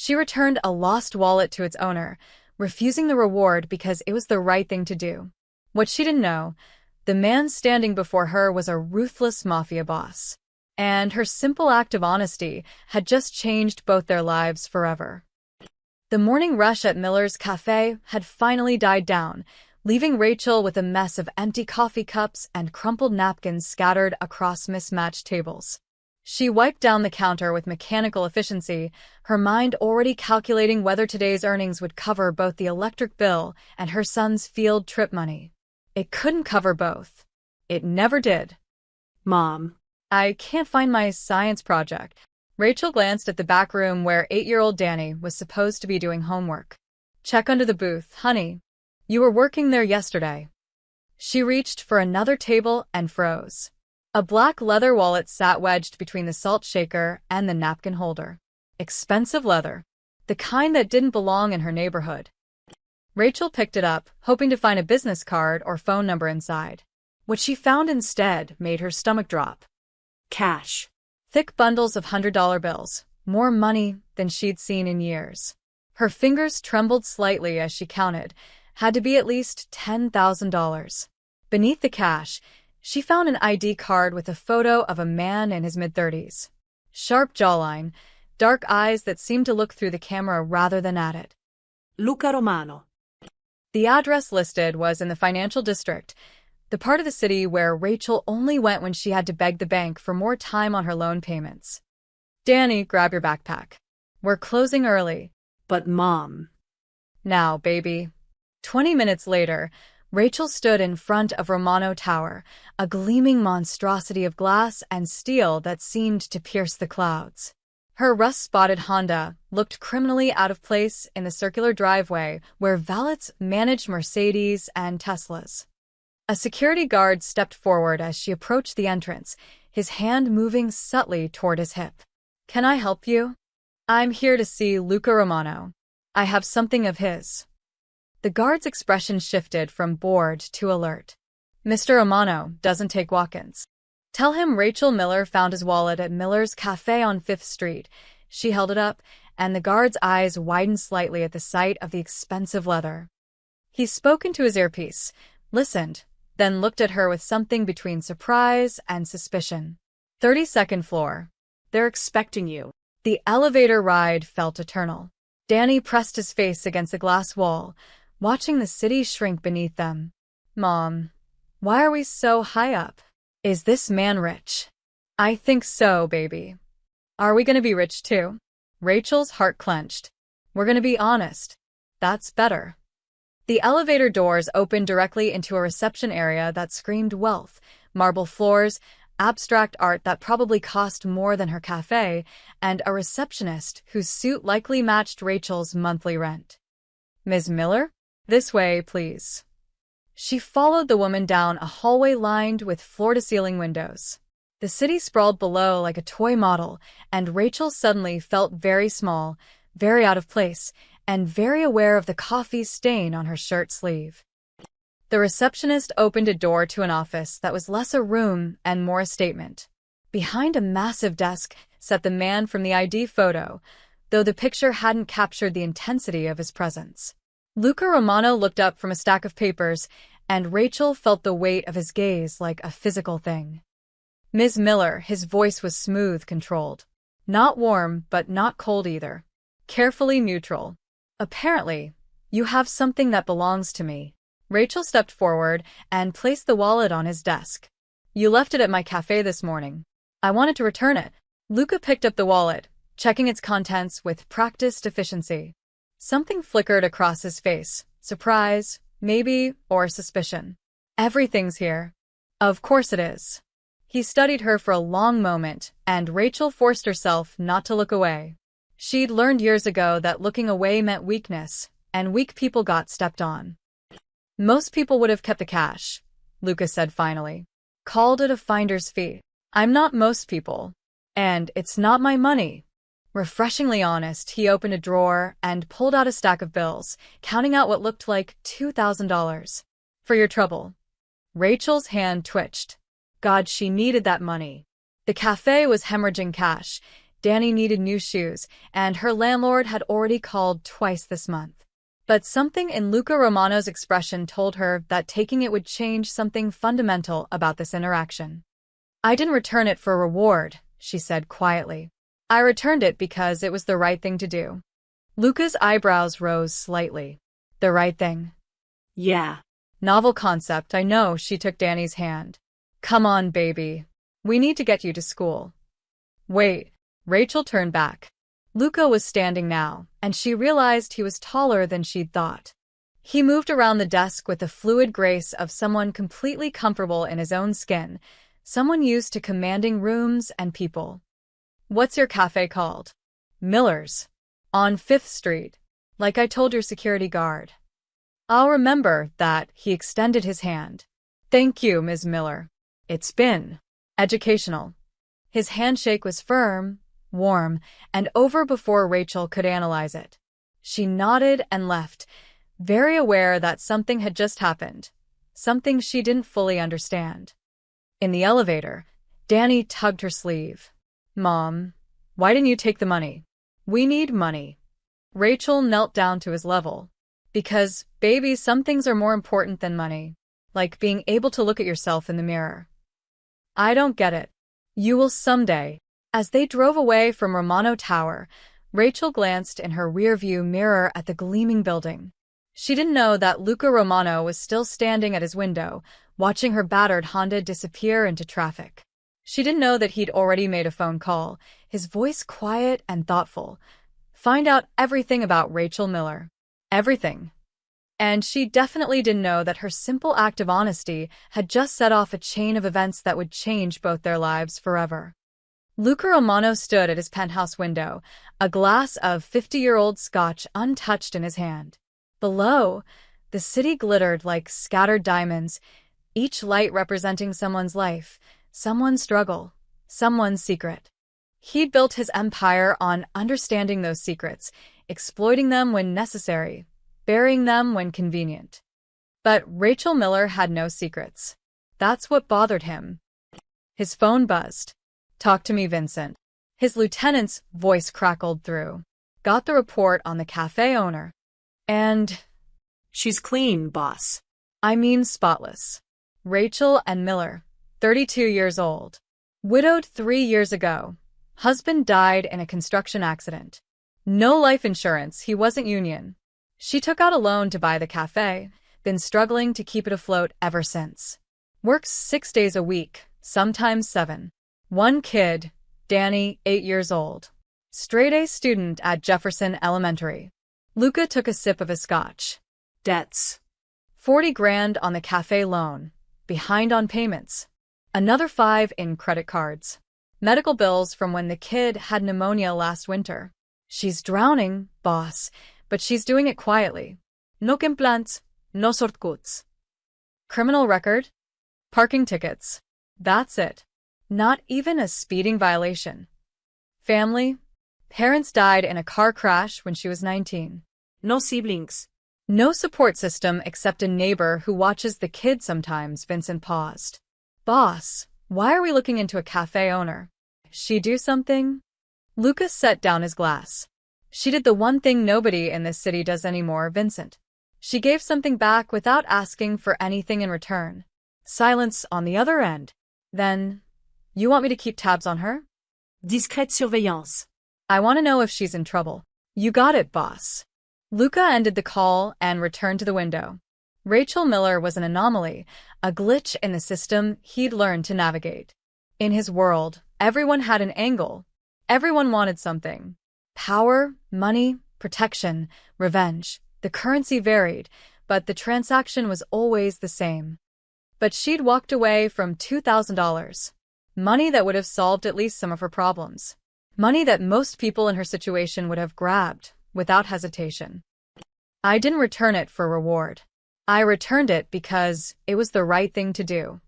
She returned a lost wallet to its owner, refusing the reward because it was the right thing to do. What she didn't know, the man standing before her was a ruthless mafia boss. And her simple act of honesty had just changed both their lives forever. The morning rush at Miller's cafe had finally died down, leaving Rachel with a mess of empty coffee cups and crumpled napkins scattered across mismatched tables. She wiped down the counter with mechanical efficiency, her mind already calculating whether today's earnings would cover both the electric bill and her son's field trip money. It couldn't cover both. It never did. Mom. I can't find my science project. Rachel glanced at the back room where 8-year-old Danny was supposed to be doing homework. Check under the booth, honey. You were working there yesterday. She reached for another table and froze. A black leather wallet sat wedged between the salt shaker and the napkin holder. Expensive leather. The kind that didn't belong in her neighborhood. Rachel picked it up, hoping to find a business card or phone number inside. What she found instead made her stomach drop. Cash. Thick bundles of $100 bills, more money than she'd seen in years. Her fingers trembled slightly as she counted. Had to be at least $10,000. Beneath the cash, she found an ID card with a photo of a man in his mid-30s. Sharp jawline, dark eyes that seemed to look through the camera rather than at it. Luca Romano. The address listed was in the financial district, the part of the city where Rachel only went when she had to beg the bank for more time on her loan payments. Danny, grab your backpack. We're closing early. But Mom. Now, baby. 20 minutes later, Rachel stood in front of Romano Tower, a gleaming monstrosity of glass and steel that seemed to pierce the clouds. Her rust-spotted Honda looked criminally out of place in the circular driveway where valets managed Mercedes and Teslas. A security guard stepped forward as she approached the entrance, his hand moving subtly toward his hip. Can I help you? I'm here to see Luca Romano. I have something of his. The guard's expression shifted from bored to alert. Mr. Romano doesn't take walk-ins. Tell him Rachel Miller found his wallet at Miller's Cafe on 5th Street. She held it up, and the guard's eyes widened slightly at the sight of the expensive leather. He spoke into his earpiece, listened, then looked at her with something between surprise and suspicion. 32nd floor. They're expecting you. The elevator ride felt eternal. Danny pressed his face against the glass wall, watching the city shrink beneath them. Mom, why are we so high up? Is this man rich? I think so, baby. Are we gonna be rich too? Rachel's heart clenched. We're gonna be honest. That's better. The elevator doors opened directly into a reception area that screamed wealth, marble floors, abstract art that probably cost more than her cafe, and a receptionist whose suit likely matched Rachel's monthly rent. Ms. Miller? This way, please. She followed the woman down a hallway lined with floor-to-ceiling windows. The city sprawled below like a toy model, and Rachel suddenly felt very small, very out of place, and very aware of the coffee stain on her shirt sleeve. The receptionist opened a door to an office that was less a room and more a statement. Behind a massive desk sat the man from the ID photo, though the picture hadn't captured the intensity of his presence. Luca Romano looked up from a stack of papers, and Rachel felt the weight of his gaze like a physical thing. Ms. Miller, his voice was smooth, controlled. Not warm, but not cold either. Carefully neutral. Apparently, you have something that belongs to me. Rachel stepped forward and placed the wallet on his desk. You left it at my cafe this morning. I wanted to return it. Luca picked up the wallet, checking its contents with practiced efficiency. Something flickered across his face. Surprise, maybe, or suspicion. Everything's here. Of course it is. He studied her for a long moment, and Rachel forced herself not to look away. She'd learned years ago that looking away meant weakness, and weak people got stepped on. Most people would have kept the cash, Luca said finally. Called it a finder's fee. I'm not most people. And it's not my money. Refreshingly honest, he opened a drawer and pulled out a stack of bills, counting out what looked like $2,000. For your trouble. Rachel's hand twitched. God, she needed that money. The cafe was hemorrhaging cash, Danny needed new shoes, and her landlord had already called twice this month. But something in Luca Romano's expression told her that taking it would change something fundamental about this interaction. "I didn't return it for reward," she said quietly. "I returned it because it was the right thing to do." Luca's eyebrows rose slightly. "The right thing?" Yeah. "Novel concept, I know." She took Danny's hand. "Come on, baby. We need to get you to school." "Wait." Rachel turned back. Luca was standing now, and she realized he was taller than she'd thought. He moved around the desk with the fluid grace of someone completely comfortable in his own skin, someone used to commanding rooms and people. "What's your cafe called?" "Miller's. On 5th Street. Like I told your security guard." "I'll remember that." He extended his hand. "Thank you, Ms. Miller. It's been educational." His handshake was firm, warm, and over before Rachel could analyze it. She nodded and left, very aware that something had just happened, something she didn't fully understand. In the elevator, Danny tugged her sleeve. "Mom, why didn't you take the money? We need money." Rachel knelt down to his level. "Because, baby, some things are more important than money, like being able to look at yourself in the mirror." "I don't get it." "You will someday." As they drove away from Romano Tower, Rachel glanced in her rearview mirror at the gleaming building. She didn't know that Luca Romano was still standing at his window, watching her battered Honda disappear into traffic. She didn't know that he'd already made a phone call, his voice quiet and thoughtful. Find out everything about Rachel Miller. Everything. And she definitely didn't know that her simple act of honesty had just set off a chain of events that would change both their lives forever. Luca Romano stood at his penthouse window, a glass of 50-year-old scotch untouched in his hand. Below, the city glittered like scattered diamonds, each light representing someone's life, someone's struggle, someone's secret. He'd built his empire on understanding those secrets, exploiting them when necessary, burying them when convenient. But Rachel Miller had no secrets. That's what bothered him. His phone buzzed. "Talk to me, Vincent." His lieutenant's voice crackled through. "Got the report on the cafe owner. And She's clean, boss. I mean spotless. Rachel and Miller, 32 years old. Widowed 3 years ago. Husband died in a construction accident. No life insurance, he wasn't union. She took out a loan to buy the cafe, been struggling to keep it afloat ever since. Works 6 days a week, sometimes 7. One kid, Danny, 8 years old. Straight-A student at Jefferson Elementary." Luca took a sip of his scotch. Debts. 40 grand on the cafe loan. Behind on payments. Another 5 in credit cards. Medical bills from when the kid had pneumonia last winter. She's drowning, boss, but she's doing it quietly. No complaints, no shortcuts. Criminal record? Parking tickets. That's it. Not even a speeding violation. Family? Parents died in a car crash when she was 19. No siblings. No support system except a neighbor who watches the kid sometimes. Vincent paused. "Boss, why are we looking into a cafe owner? She do something?" Lucas set down his glass. "She did the one thing nobody in this city does anymore, Vincent. She gave something back without asking for anything in return." Silence on the other end. "Then, you want me to keep tabs on her?" Discrète surveillance. "I want to know if she's in trouble." "You got it, boss." Luca ended the call and returned to the window. Rachel Miller was an anomaly, a glitch in the system he'd learned to navigate. In his world, everyone had an angle. Everyone wanted something. Power, money, protection, revenge. The currency varied, but the transaction was always the same. But she'd walked away from $2,000. Money that would have solved at least some of her problems. Money that most people in her situation would have grabbed, without hesitation. "I didn't return it for reward. I returned it because it was the right thing to do."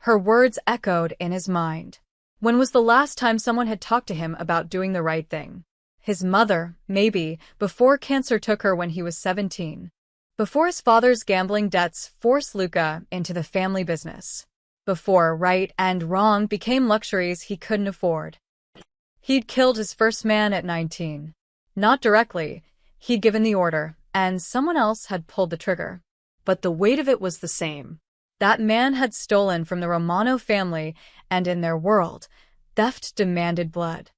Her words echoed in his mind. When was the last time someone had talked to him about doing the right thing? His mother, maybe, before cancer took her when he was 17. Before his father's gambling debts forced Luca into the family business. Before right and wrong became luxuries he couldn't afford. He'd killed his first man at 19. Not directly. He'd given the order, and someone else had pulled the trigger. But the weight of it was the same. That man had stolen from the Romano family, and in their world, theft demanded blood.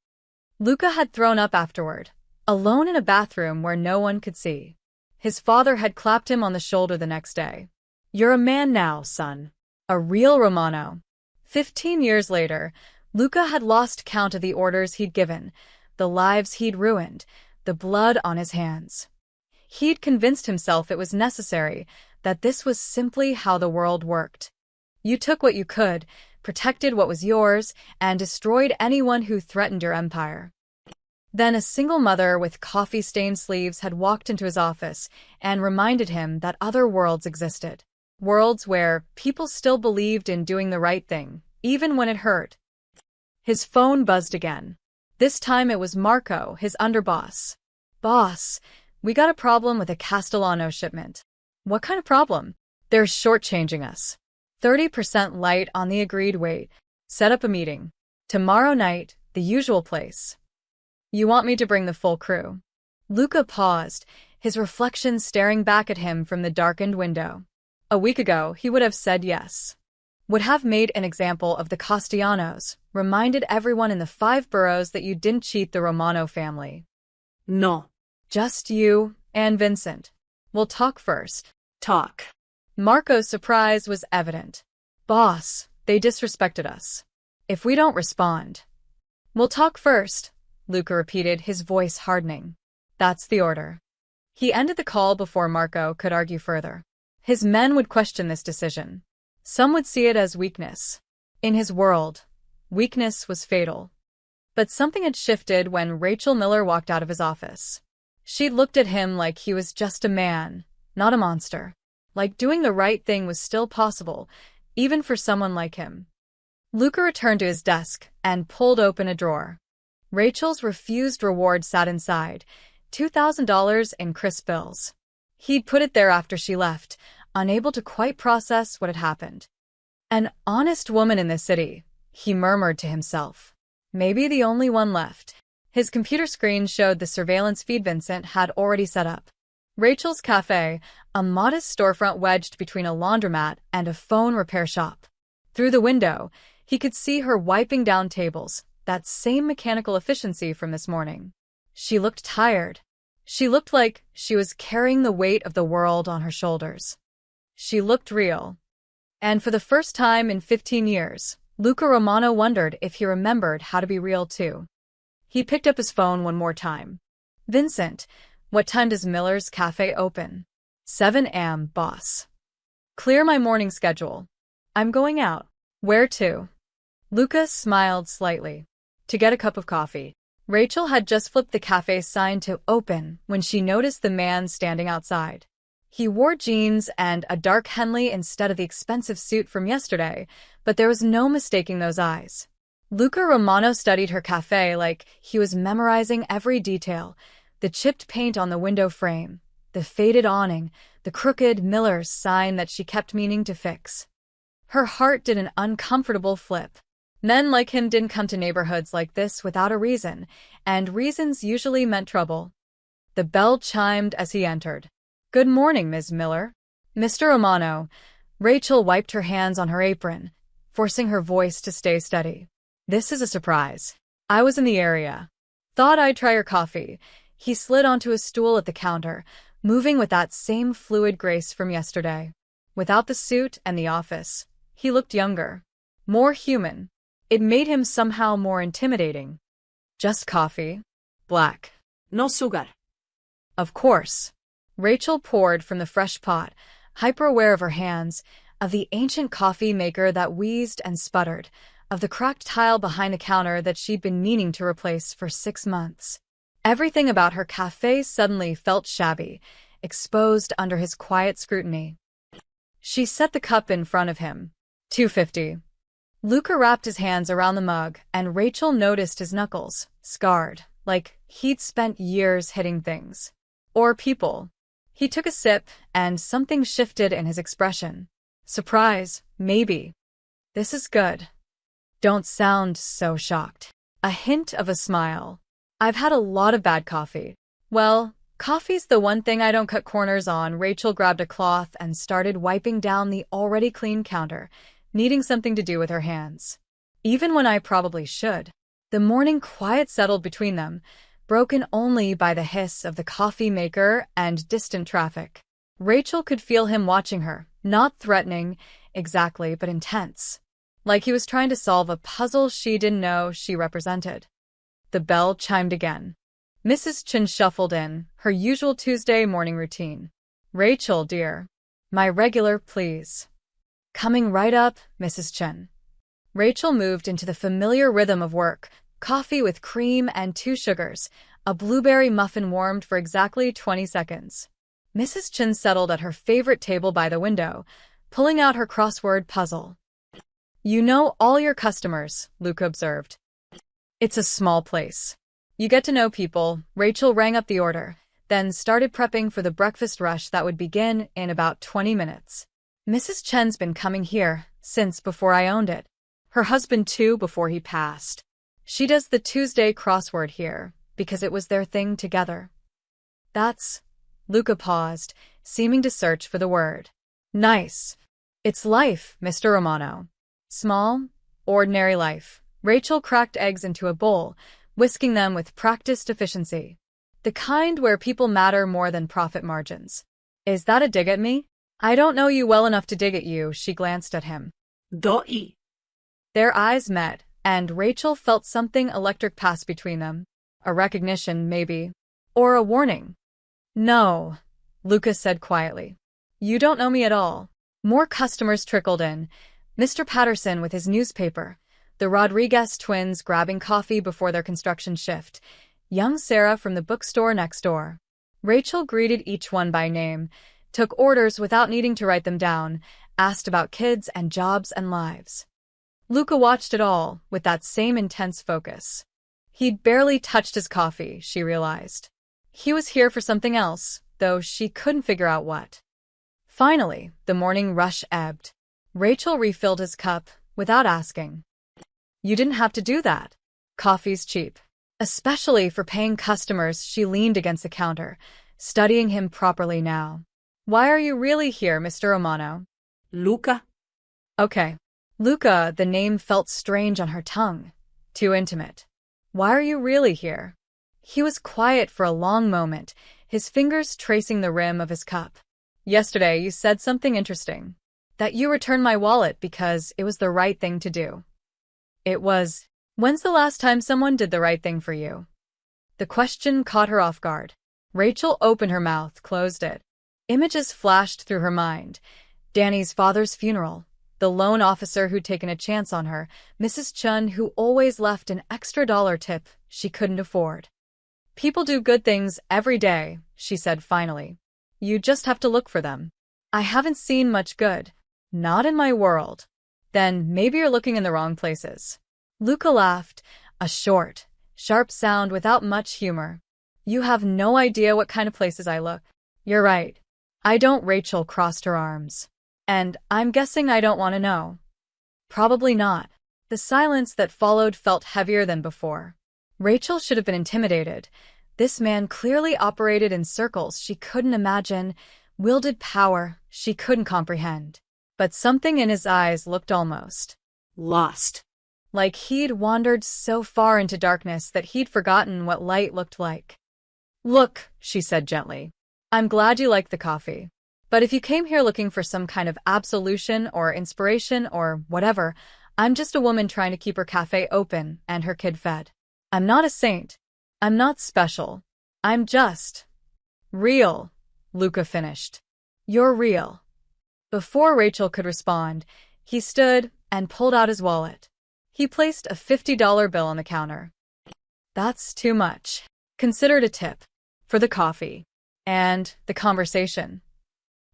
Luca had thrown up afterward, alone in a bathroom where no one could see. His father had clapped him on the shoulder the next day. "You're a man now, son." A real Romano. 15 years later, Luca had lost count of the orders he'd given, the lives he'd ruined, the blood on his hands. He'd convinced himself it was necessary, that this was simply how the world worked. You took what you could, protected what was yours, and destroyed anyone who threatened your empire. Then a single mother with coffee-stained sleeves had walked into his office and reminded him that other worlds existed. Worlds where people still believed in doing the right thing, even when it hurt. His phone buzzed again. This time it was Marco, his underboss. "Boss, we got a problem with a Castellano shipment." "What kind of problem?" "They're shortchanging us. 30% light on the agreed weight. Set up a meeting. Tomorrow night, the usual place." "You want me to bring the full crew?" Luca paused, his reflection staring back at him from the darkened window. A week ago, he would have said yes. Would have made an example of the Castellanos, reminded everyone in the 5 boroughs that you didn't cheat the Romano family. No. Just you and Vincent. We'll talk first. Talk. Marco's surprise was evident. "Boss, they disrespected us. If we don't respond." "We'll talk first," Luca repeated, his voice hardening. "That's the order." He ended the call before Marco could argue further. His men would question this decision. Some would see it as weakness. In his world, weakness was fatal. But something had shifted when Rachel Miller walked out of his office. She'd looked at him like he was just a man, not a monster. Like doing the right thing was still possible, even for someone like him. Luca returned to his desk and pulled open a drawer. Rachel's refused reward sat inside, $2,000 in crisp bills. He'd put it there after she left, unable to quite process what had happened. An honest woman in this city, he murmured to himself. Maybe the only one left. His computer screen showed the surveillance feed Vincent had already set up. Rachel's Cafe, a modest storefront wedged between a laundromat and a phone repair shop. Through the window, he could see her wiping down tables, that same mechanical efficiency from this morning. She looked tired. She looked like she was carrying the weight of the world on her shoulders. She looked real. And for the first time in 15 years, Luca Romano wondered if he remembered how to be real too. He picked up his phone one more time. "Vincent, what time does Miller's Cafe open?" 7 a.m., boss. "Clear my morning schedule. I'm going out." "Where to?" Luca smiled slightly. "To get a cup of coffee." Rachel had just flipped the cafe's sign to open when she noticed the man standing outside. He wore jeans and a dark Henley instead of the expensive suit from yesterday, but there was no mistaking those eyes. Luca Romano studied her cafe like he was memorizing every detail. The chipped paint on the window frame, the faded awning, the crooked Miller's sign that she kept meaning to fix. Her heart did an uncomfortable flip. Men like him didn't come to neighborhoods like this without a reason, and reasons usually meant trouble. The bell chimed as he entered. "Good morning, Ms. Miller." "Mr. Romano." Rachel wiped her hands on her apron, forcing her voice to stay steady. "This is a surprise. I was in the area. Thought I'd try your coffee." He slid onto a stool at the counter, moving with that same fluid grace from yesterday. Without the suit and the office, he looked younger, more human. It made him somehow more intimidating. "Just coffee. Black." No sugar. "Of course." Rachel poured from the fresh pot, hyper-aware of her hands, of the ancient coffee maker that wheezed and sputtered, of the cracked tile behind the counter that she'd been meaning to replace for 6 months. Everything about her cafe suddenly felt shabby, exposed under his quiet scrutiny. She set the cup in front of him. $2.50. Luca wrapped his hands around the mug, and Rachel noticed his knuckles, scarred, like he'd spent years hitting things. Or people. He took a sip, and something shifted in his expression. Surprise, maybe. "This is good." "Don't sound so shocked." A hint of a smile. I've had a lot of bad coffee. Well, coffee's the one thing I don't cut corners on. Rachel grabbed a cloth and started wiping down the already clean counter, needing something to do with her hands. Even when I probably should. The morning quiet settled between them, broken only by the hiss of the coffee maker and distant traffic. Rachel could feel him watching her, not threatening, exactly, but intense. Like he was trying to solve a puzzle she didn't know she represented. The bell chimed again. Mrs. Chen shuffled in, her usual Tuesday morning routine. Rachel, dear. My regular, please. Coming right up, Mrs. Chen. Rachel moved into the familiar rhythm of work, coffee with cream and 2 sugars, a blueberry muffin warmed for exactly 20 seconds. Mrs. Chen settled at her favorite table by the window, pulling out her crossword puzzle. You know all your customers, Luca observed. It's a small place. You get to know people. Rachel rang up the order, then started prepping for the breakfast rush that would begin in about 20 minutes. Mrs. Chen's been coming here since before I owned it. Her husband too before he passed. She does the Tuesday crossword here because it was their thing together. That's... Luca paused, seeming to search for the word. Nice. It's life, Mr. Romano. Small, ordinary life. Rachel cracked eggs into a bowl, whisking them with practiced efficiency. The kind where people matter more than profit margins. Is that a dig at me? I don't know you well enough to dig at you, she glanced at him. Doi. Their eyes met, and Rachel felt something electric pass between them. A recognition, maybe. Or a warning. No, Lucas said quietly. You don't know me at all. More customers trickled in. Mr. Patterson with his newspaper. The Rodriguez twins grabbing coffee before their construction shift. Young Sarah from the bookstore next door. Rachel greeted each one by name, took orders without needing to write them down, asked about kids and jobs and lives. Luca watched it all with that same intense focus. He'd barely touched his coffee, she realized. He was here for something else, though she couldn't figure out what. Finally, the morning rush ebbed. Rachel refilled his cup without asking. You didn't have to do that. Coffee's cheap. Especially for paying customers. She leaned against the counter, studying him properly now. Why are you really here, Mr. Romano? Luca. Okay. Luca, the name felt strange on her tongue. Too intimate. Why are you really here? He was quiet for a long moment, his fingers tracing the rim of his cup. Yesterday you said something interesting. That you returned my wallet because it was the right thing to do. It was. When's the last time someone did the right thing for you? The question caught her off guard. Rachel opened her mouth, closed it. Images flashed through her mind. Danny's father's funeral. The loan officer who'd taken a chance on her. Mrs. Chun who always left an extra dollar tip she couldn't afford. People do good things every day, she said finally. You just have to look for them. I haven't seen much good. Not in my world. Then maybe you're looking in the wrong places. Luca laughed, a short, sharp sound without much humor. You have no idea what kind of places I look. You're right. I don't. Rachel crossed her arms. And I'm guessing I don't want to know. Probably not. The silence that followed felt heavier than before. Rachel should have been intimidated. This man clearly operated in circles she couldn't imagine, wielded power she couldn't comprehend. But something in his eyes looked almost lost. Like he'd wandered so far into darkness that he'd forgotten what light looked like. Look, she said gently. I'm glad you like the coffee. But if you came here looking for some kind of absolution or inspiration or whatever, I'm just a woman trying to keep her cafe open and her kid fed. I'm not a saint. I'm not special. I'm just real, Luca finished. You're real. Before Rachel could respond, he stood and pulled out his wallet. He placed a $50 bill on the counter. That's too much. Consider it a tip. For the coffee. And the conversation.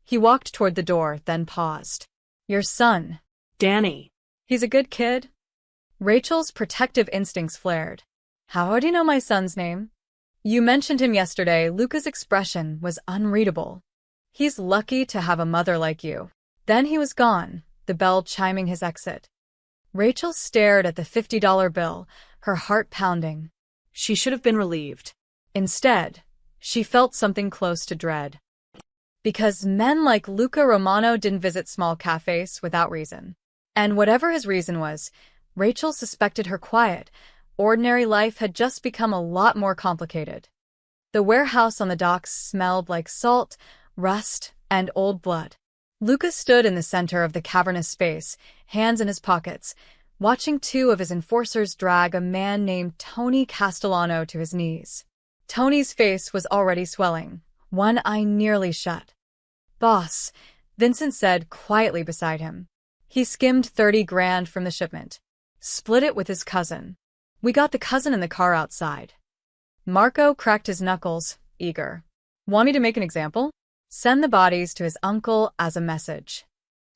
He walked toward the door, then paused. Your son. Danny. He's a good kid? Rachel's protective instincts flared. How do you know my son's name? You mentioned him yesterday. Luca's expression was unreadable. He's lucky to have a mother like you. Then he was gone, the bell chiming his exit. Rachel stared at the $50 bill, her heart pounding. She should have been relieved. Instead, she felt something close to dread. Because men like Luca Romano didn't visit small cafes without reason. And whatever his reason was, Rachel suspected her quiet, ordinary life had just become a lot more complicated. The warehouse on the docks smelled like salt, rust, and old blood. Luca stood in the center of the cavernous space, hands in his pockets, watching two of his enforcers drag a man named Tony Castellano to his knees. Tony's face was already swelling, one eye nearly shut. "Boss," Vincent said quietly beside him. He skimmed 30 grand from the shipment. Split it with his cousin. We got the cousin in the car outside. Marco cracked his knuckles, eager. Want me to make an example? Send the bodies to his uncle as a message.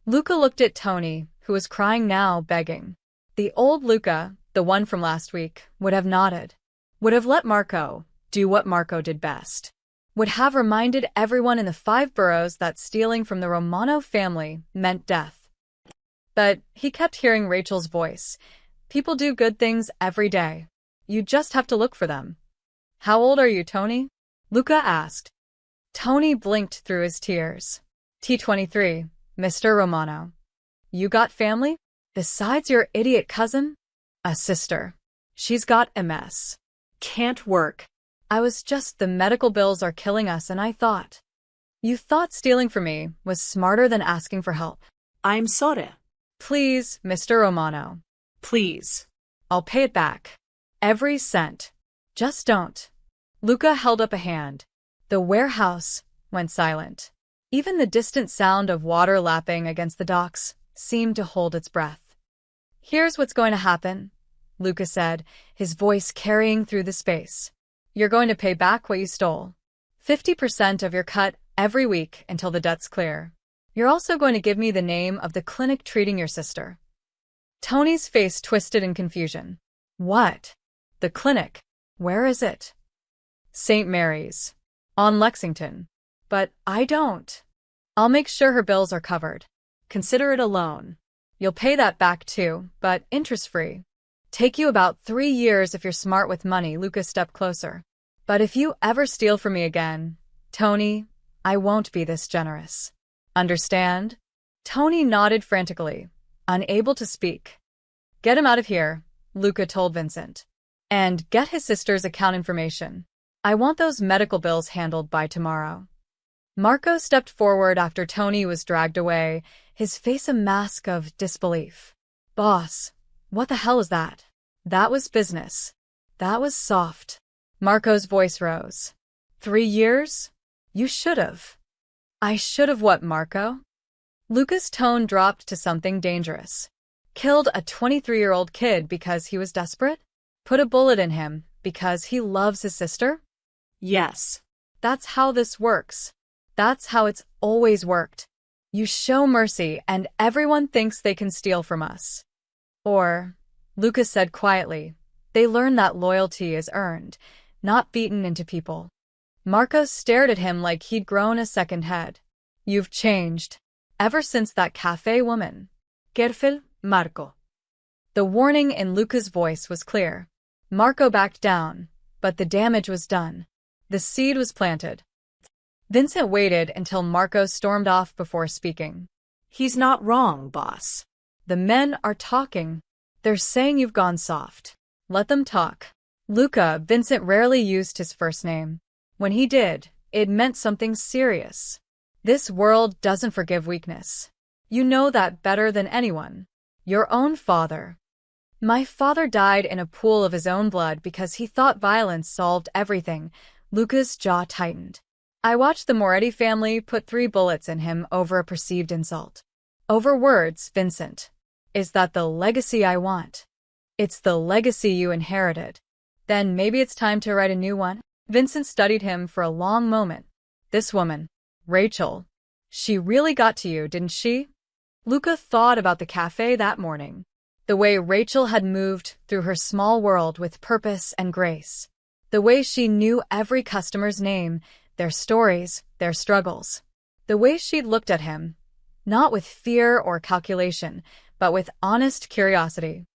Luca looked at Tony, who was crying now, begging. The old Luca, the one from last week, would have nodded. Would have let Marco do what Marco did best. Would have reminded everyone in the 5 boroughs that stealing from the Romano family meant death. But he kept hearing Rachel's voice. People do good things every day. You just have to look for them. How old are you, Tony? Luca asked. Tony blinked through his tears. T23, Mr. Romano. You got family? Besides your idiot cousin? A sister. She's got MS. Can't work. The medical bills are killing us, and I thought. You thought stealing from me was smarter than asking for help. I'm sorry. Please, Mr. Romano. Please. I'll pay it back. Every cent. Just don't. Luca held up a hand. The warehouse went silent. Even the distant sound of water lapping against the docks seemed to hold its breath. Here's what's going to happen, Luca said, his voice carrying through the space. You're going to pay back what you stole. 50% of your cut every week until the debt's clear. You're also going to give me the name of the clinic treating your sister. Tony's face twisted in confusion. What? The clinic? Where is it? St. Mary's. On Lexington. But I don't. I'll make sure her bills are covered. Consider it a loan. You'll pay that back too, but interest-free. Take you about 3 years if you're smart with money. Luca stepped closer. But if you ever steal from me again, Tony, I won't be this generous. Understand? Tony nodded frantically, unable to speak. Get him out of here, Luca told Vincent. And get his sister's account information. I want those medical bills handled by tomorrow. Marco stepped forward after Tony was dragged away, his face a mask of disbelief. Boss, what the hell is that? That was business. That was soft. Marco's voice rose. 3 years? You should have. I should have what, Marco? Luca's tone dropped to something dangerous. Killed a 23-year-old kid because he was desperate? Put a bullet in him because he loves his sister? Yes. That's how this works. That's how it's always worked. You show mercy and everyone thinks they can steal from us. Or, Luca said quietly, they learn that loyalty is earned, not beaten into people. Marco stared at him like he'd grown a second head. You've changed. Ever since that cafe woman. Careful, Marco. The warning in Luca's voice was clear. Marco backed down, but the damage was done. The seed was planted. Vincent waited until Marco stormed off before speaking. He's not wrong, boss. The men are talking. They're saying you've gone soft. Let them talk. Luca, Vincent rarely used his first name. When he did, it meant something serious. This world doesn't forgive weakness. You know that better than anyone. Your own father. My father died in a pool of his own blood because he thought violence solved everything. Luca's jaw tightened. I watched the Moretti family put 3 bullets in him over a perceived insult. Over words, Vincent. Is that the legacy I want? It's the legacy you inherited. Then maybe it's time to write a new one? Vincent studied him for a long moment. This woman, Rachel, she really got to you, didn't she? Luca thought about the cafe that morning. The way Rachel had moved through her small world with purpose and grace. The way she knew every customer's name, their stories, their struggles. The way she'd looked at him, not with fear or calculation, but with honest curiosity.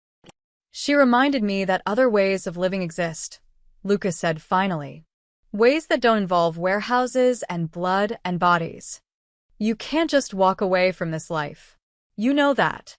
She reminded me that other ways of living exist, Lucas said finally. Ways that don't involve warehouses and blood and bodies. You can't just walk away from this life. You know that.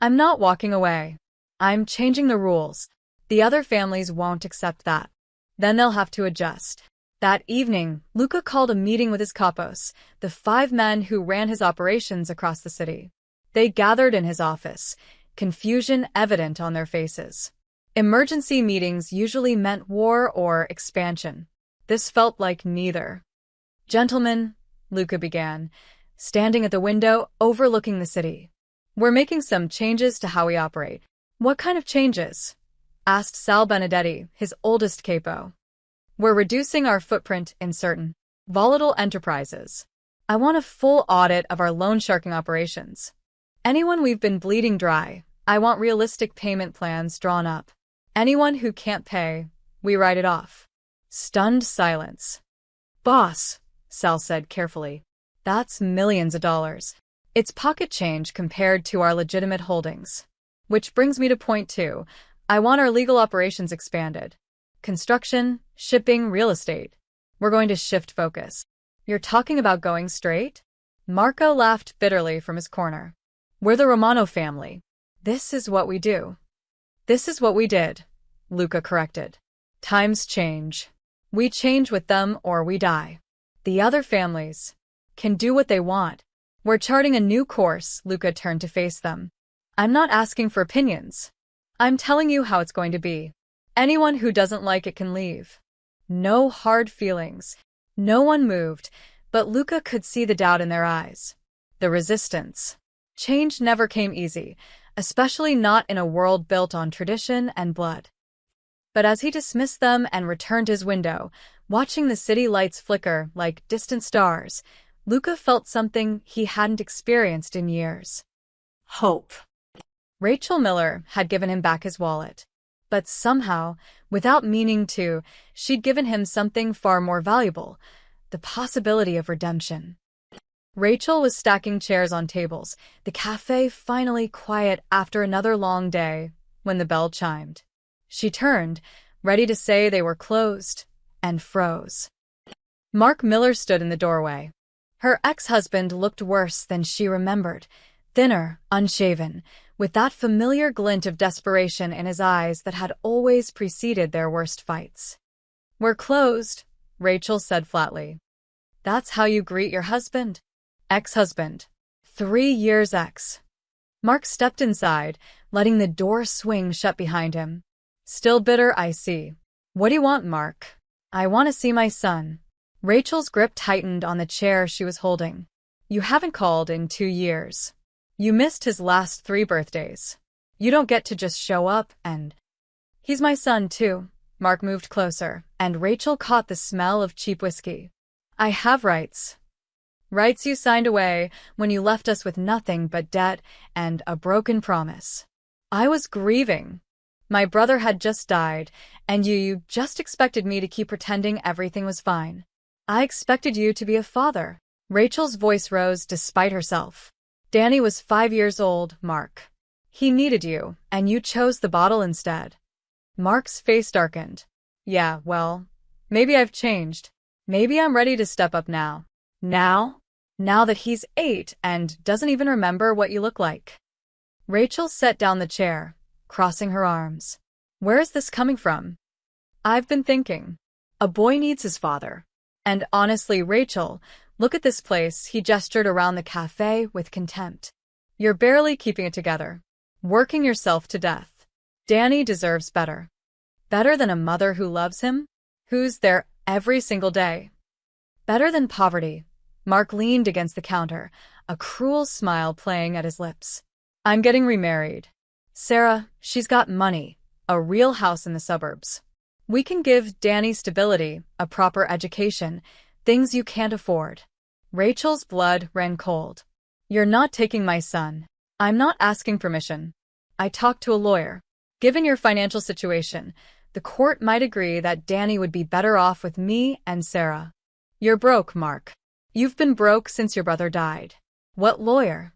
I'm not walking away. I'm changing the rules. The other families won't accept that. Then they'll have to adjust. That evening, Luca called a meeting with his capos, the 5 men who ran his operations across the city. They gathered in his office, confusion evident on their faces. Emergency meetings usually meant war or expansion. This felt like neither. Gentlemen, Luca began, standing at the window overlooking the city. We're making some changes to how we operate. What kind of changes? Asked Sal Benedetti, his oldest capo. We're reducing our footprint in certain volatile enterprises. I want a full audit of our loan sharking operations. Anyone we've been bleeding dry, I want realistic payment plans drawn up. Anyone who can't pay, we write it off. Stunned silence. Boss, Sal said carefully. That's millions of dollars. It's pocket change compared to our legitimate holdings. Which brings me to point 2. I want our legal operations expanded. Construction, shipping, real estate. We're going to shift focus. You're talking about going straight? Marco laughed bitterly from his corner. We're the Romano family. This is what we do. This is what we did, Luca corrected. Times change. We change with them or we die. The other families can do what they want. We're charting a new course, Luca turned to face them. I'm not asking for opinions. I'm telling you how it's going to be. Anyone who doesn't like it can leave. No hard feelings. No one moved, but Luca could see the doubt in their eyes. The resistance. Change never came easy, especially not in a world built on tradition and blood. But as he dismissed them and returned to his window, watching the city lights flicker like distant stars, Luca felt something he hadn't experienced in years. Hope. Rachel Miller had given him back his wallet. But somehow, without meaning to, she'd given him something far more valuable, the possibility of redemption. Rachel was stacking chairs on tables, the cafe finally quiet after another long day, when the bell chimed. She turned, ready to say they were closed, and froze. Mark Miller stood in the doorway. Her ex-husband looked worse than she remembered, thinner, unshaven, with that familiar glint of desperation in his eyes that had always preceded their worst fights. We're closed, Rachel said flatly. That's how you greet your husband? Ex-husband. 3 years ex. Mark stepped inside, letting the door swing shut behind him. Still bitter, I see. What do you want, Mark? I want to see my son. Rachel's grip tightened on the chair she was holding. You haven't called in 2 years. You missed his last 3 birthdays. You don't get to just show up and... He's my son, too. Mark moved closer, and Rachel caught the smell of cheap whiskey. I have rights. Rights you signed away when you left us with nothing but debt and a broken promise. I was grieving. My brother had just died, and you just expected me to keep pretending everything was fine. I expected you to be a father. Rachel's voice rose despite herself. Danny was 5 years old, Mark. He needed you, and you chose the bottle instead. Mark's face darkened. Yeah, well, maybe I've changed. Maybe I'm ready to step up now. Now? Now that he's 8 and doesn't even remember what you look like. Rachel set down the chair, crossing her arms. Where is this coming from? I've been thinking. A boy needs his father. And honestly, Rachel, look at this place, he gestured around the cafe with contempt. You're barely keeping it together. Working yourself to death. Danny deserves better. Better than a mother who loves him? Who's there every single day? Better than poverty. Mark leaned against the counter, a cruel smile playing at his lips. I'm getting remarried. Sarah, she's got money, a real house in the suburbs. We can give Danny stability, a proper education, things you can't afford. Rachel's blood ran cold. You're not taking my son. I'm not asking permission. I talked to a lawyer. Given your financial situation, the court might agree that Danny would be better off with me and Sarah. You're broke, Mark. You've been broke since your brother died. What lawyer?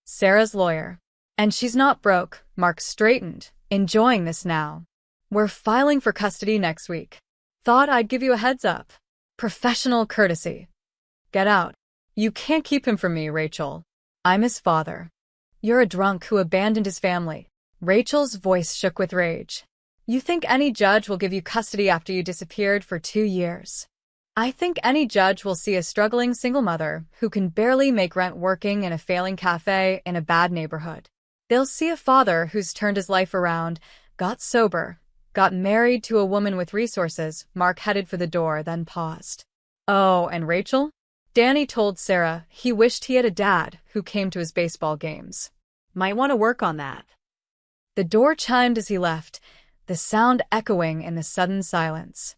Sarah's lawyer. And she's not broke, Mark straightened, Enjoying this now. We're filing for custody next week. Thought I'd give you a heads up. Professional courtesy. Get out. You can't keep him from me, Rachel. I'm his father. You're a drunk who abandoned his family. Rachel's voice shook with rage. You think any judge will give you custody after you disappeared for 2 years? I think any judge will see a struggling single mother who can barely make rent working in a failing cafe in a bad neighborhood. They'll see a father who's turned his life around, got sober, got married to a woman with resources. Mark headed for the door, then paused. Oh, and Rachel? Danny told Sarah he wished he had a dad who came to his baseball games. Might want to work on that. The door chimed as he left, the sound echoing in the sudden silence.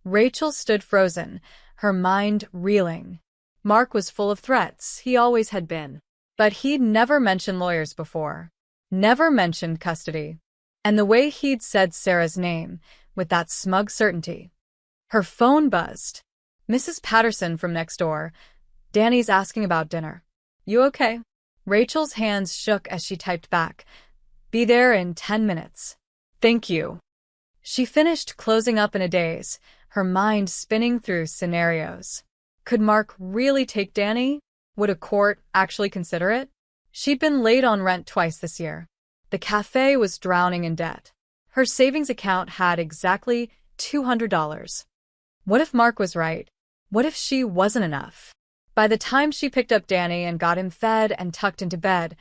Rachel stood frozen, her mind reeling. Mark was full of threats, he always had been. But he'd never mentioned lawyers before. Never mentioned custody. And the way he'd said Sarah's name, with that smug certainty. Her phone buzzed. Mrs. Patterson from next door. Danny's asking about dinner. You okay? Rachel's hands shook as she typed back. Be there in 10 minutes. Thank you. She finished closing up in a daze, her mind spinning through scenarios. Could Mark really take Danny? Would a court actually consider it? She'd been late on rent twice this year. The cafe was drowning in debt. Her savings account had exactly $200. What if Mark was right? What if she wasn't enough? By the time she picked up Danny and got him fed and tucked into bed,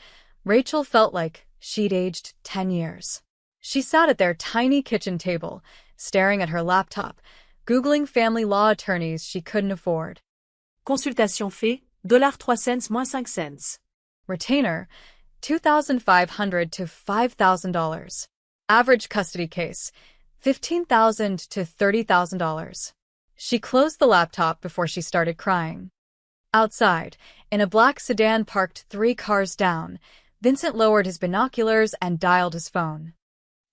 Rachel felt like she'd aged 10 years. She sat at their tiny kitchen table, staring at her laptop, Googling family law attorneys she couldn't afford. Consultation fee, $3 cents moins 5 cents. Retainer, $2,500 to $5,000. Average custody case, $15,000 to $30,000. She closed the laptop before she started crying. Outside, in a black sedan parked 3 cars down, Vincent lowered his binoculars and dialed his phone.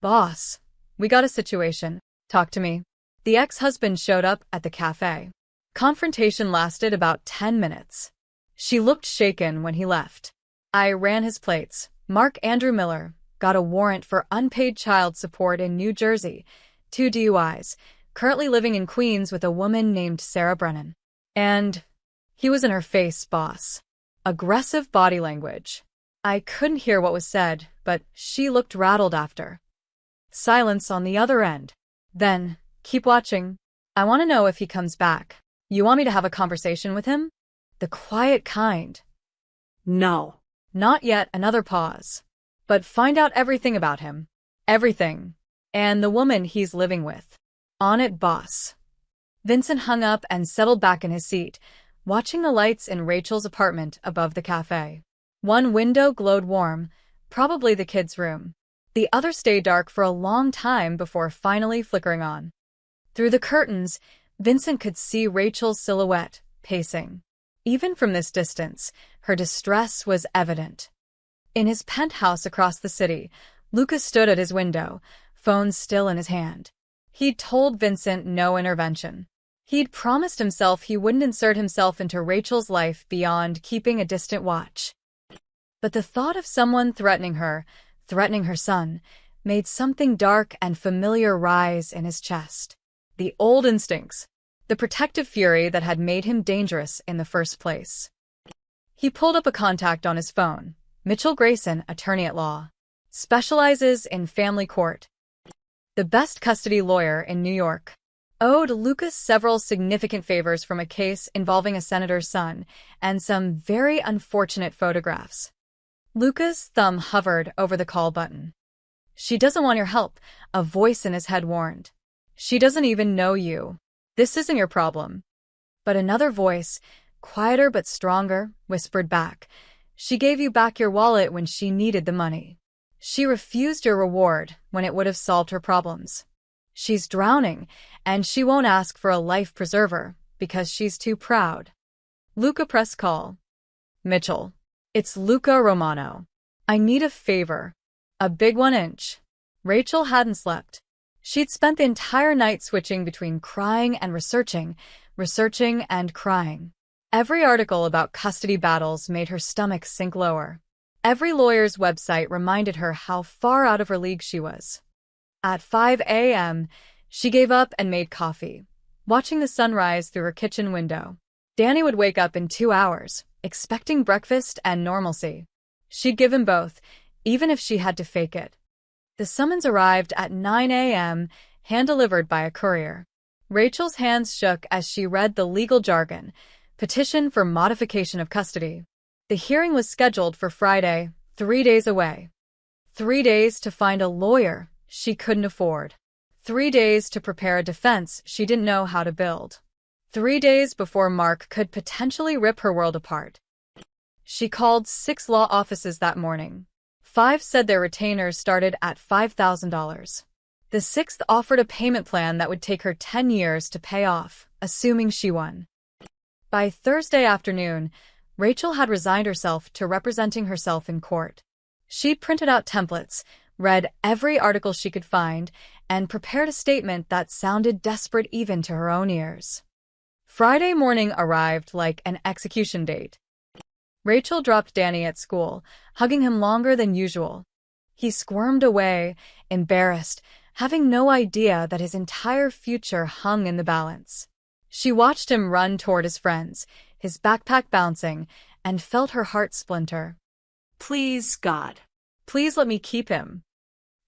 Boss, we got a situation. Talk to me. The ex-husband showed up at the cafe. Confrontation lasted about 10 minutes. She looked shaken when he left. I ran his plates. Mark Andrew Miller got a warrant for unpaid child support in New Jersey, 2 DUIs, currently living in Queens with a woman named Sarah Brennan. And he was in her face, boss. Aggressive body language. I couldn't hear what was said, but she looked rattled after. Silence on the other end. Then, keep watching. I want to know if he comes back. You want me to have a conversation with him? The quiet kind. No. Not yet. Another pause. But find out everything about him. Everything. And the woman he's living with. On it, boss. Vincent hung up and settled back in his seat, watching the lights in Rachel's apartment above the cafe. One window glowed warm, probably the kids' room. The other stayed dark for a long time before finally flickering on. Through the curtains, Vincent could see Rachel's silhouette, pacing. Even from this distance, her distress was evident. In his penthouse across the city, Lucas stood at his window, phone still in his hand. He'd told Vincent no intervention. He'd promised himself he wouldn't insert himself into Rachel's life beyond keeping a distant watch. But the thought of someone threatening her son, made something dark and familiar rise in his chest. The old instincts, the protective fury that had made him dangerous in the first place. He pulled up a contact on his phone. Mitchell Grayson, attorney at law. Specializes in family court. The best custody lawyer in New York. Owed Lucas several significant favors from a case involving a senator's son and some very unfortunate photographs. Lucas' thumb hovered over the call button. She doesn't want your help, a voice in his head warned. She doesn't even know you. This isn't your problem. But another voice, quieter but stronger, whispered back. She gave you back your wallet when she needed the money. She refused your reward when it would have solved her problems. She's drowning, and she won't ask for a life preserver because she's too proud. Luca pressed call. Mitchell. It's Luca Romano. I need a favor. A big 1-inch. Rachel hadn't slept. She'd spent the entire night switching between crying and researching and crying. Every article about custody battles made her stomach sink lower. Every lawyer's website reminded her how far out of her league she was. At 5 a.m., she gave up and made coffee, watching the sunrise through her kitchen window. Danny would wake up in 2 hours, expecting breakfast and normalcy. She'd give him both, even if she had to fake it. The summons arrived at 9 a.m., hand-delivered by a courier. Rachel's hands shook as she read the legal jargon, petition for modification of custody. The hearing was scheduled for Friday, 3 days away. 3 days to find a lawyer she couldn't afford. 3 days to prepare a defense she didn't know how to build. 3 days before Mark could potentially rip her world apart. She called 6 law offices that morning. 5 said their retainers started at $5,000. The 6th offered a payment plan that would take her 10 years to pay off, assuming she won. By Thursday afternoon, Rachel had resigned herself to representing herself in court. She printed out templates, read every article she could find, and prepared a statement that sounded desperate even to her own ears. Friday morning arrived like an execution date. Rachel dropped Danny at school, hugging him longer than usual. He squirmed away, embarrassed, having no idea that his entire future hung in the balance. She watched him run toward his friends, his backpack bouncing, and felt her heart splinter. Please, God. Please let me keep him.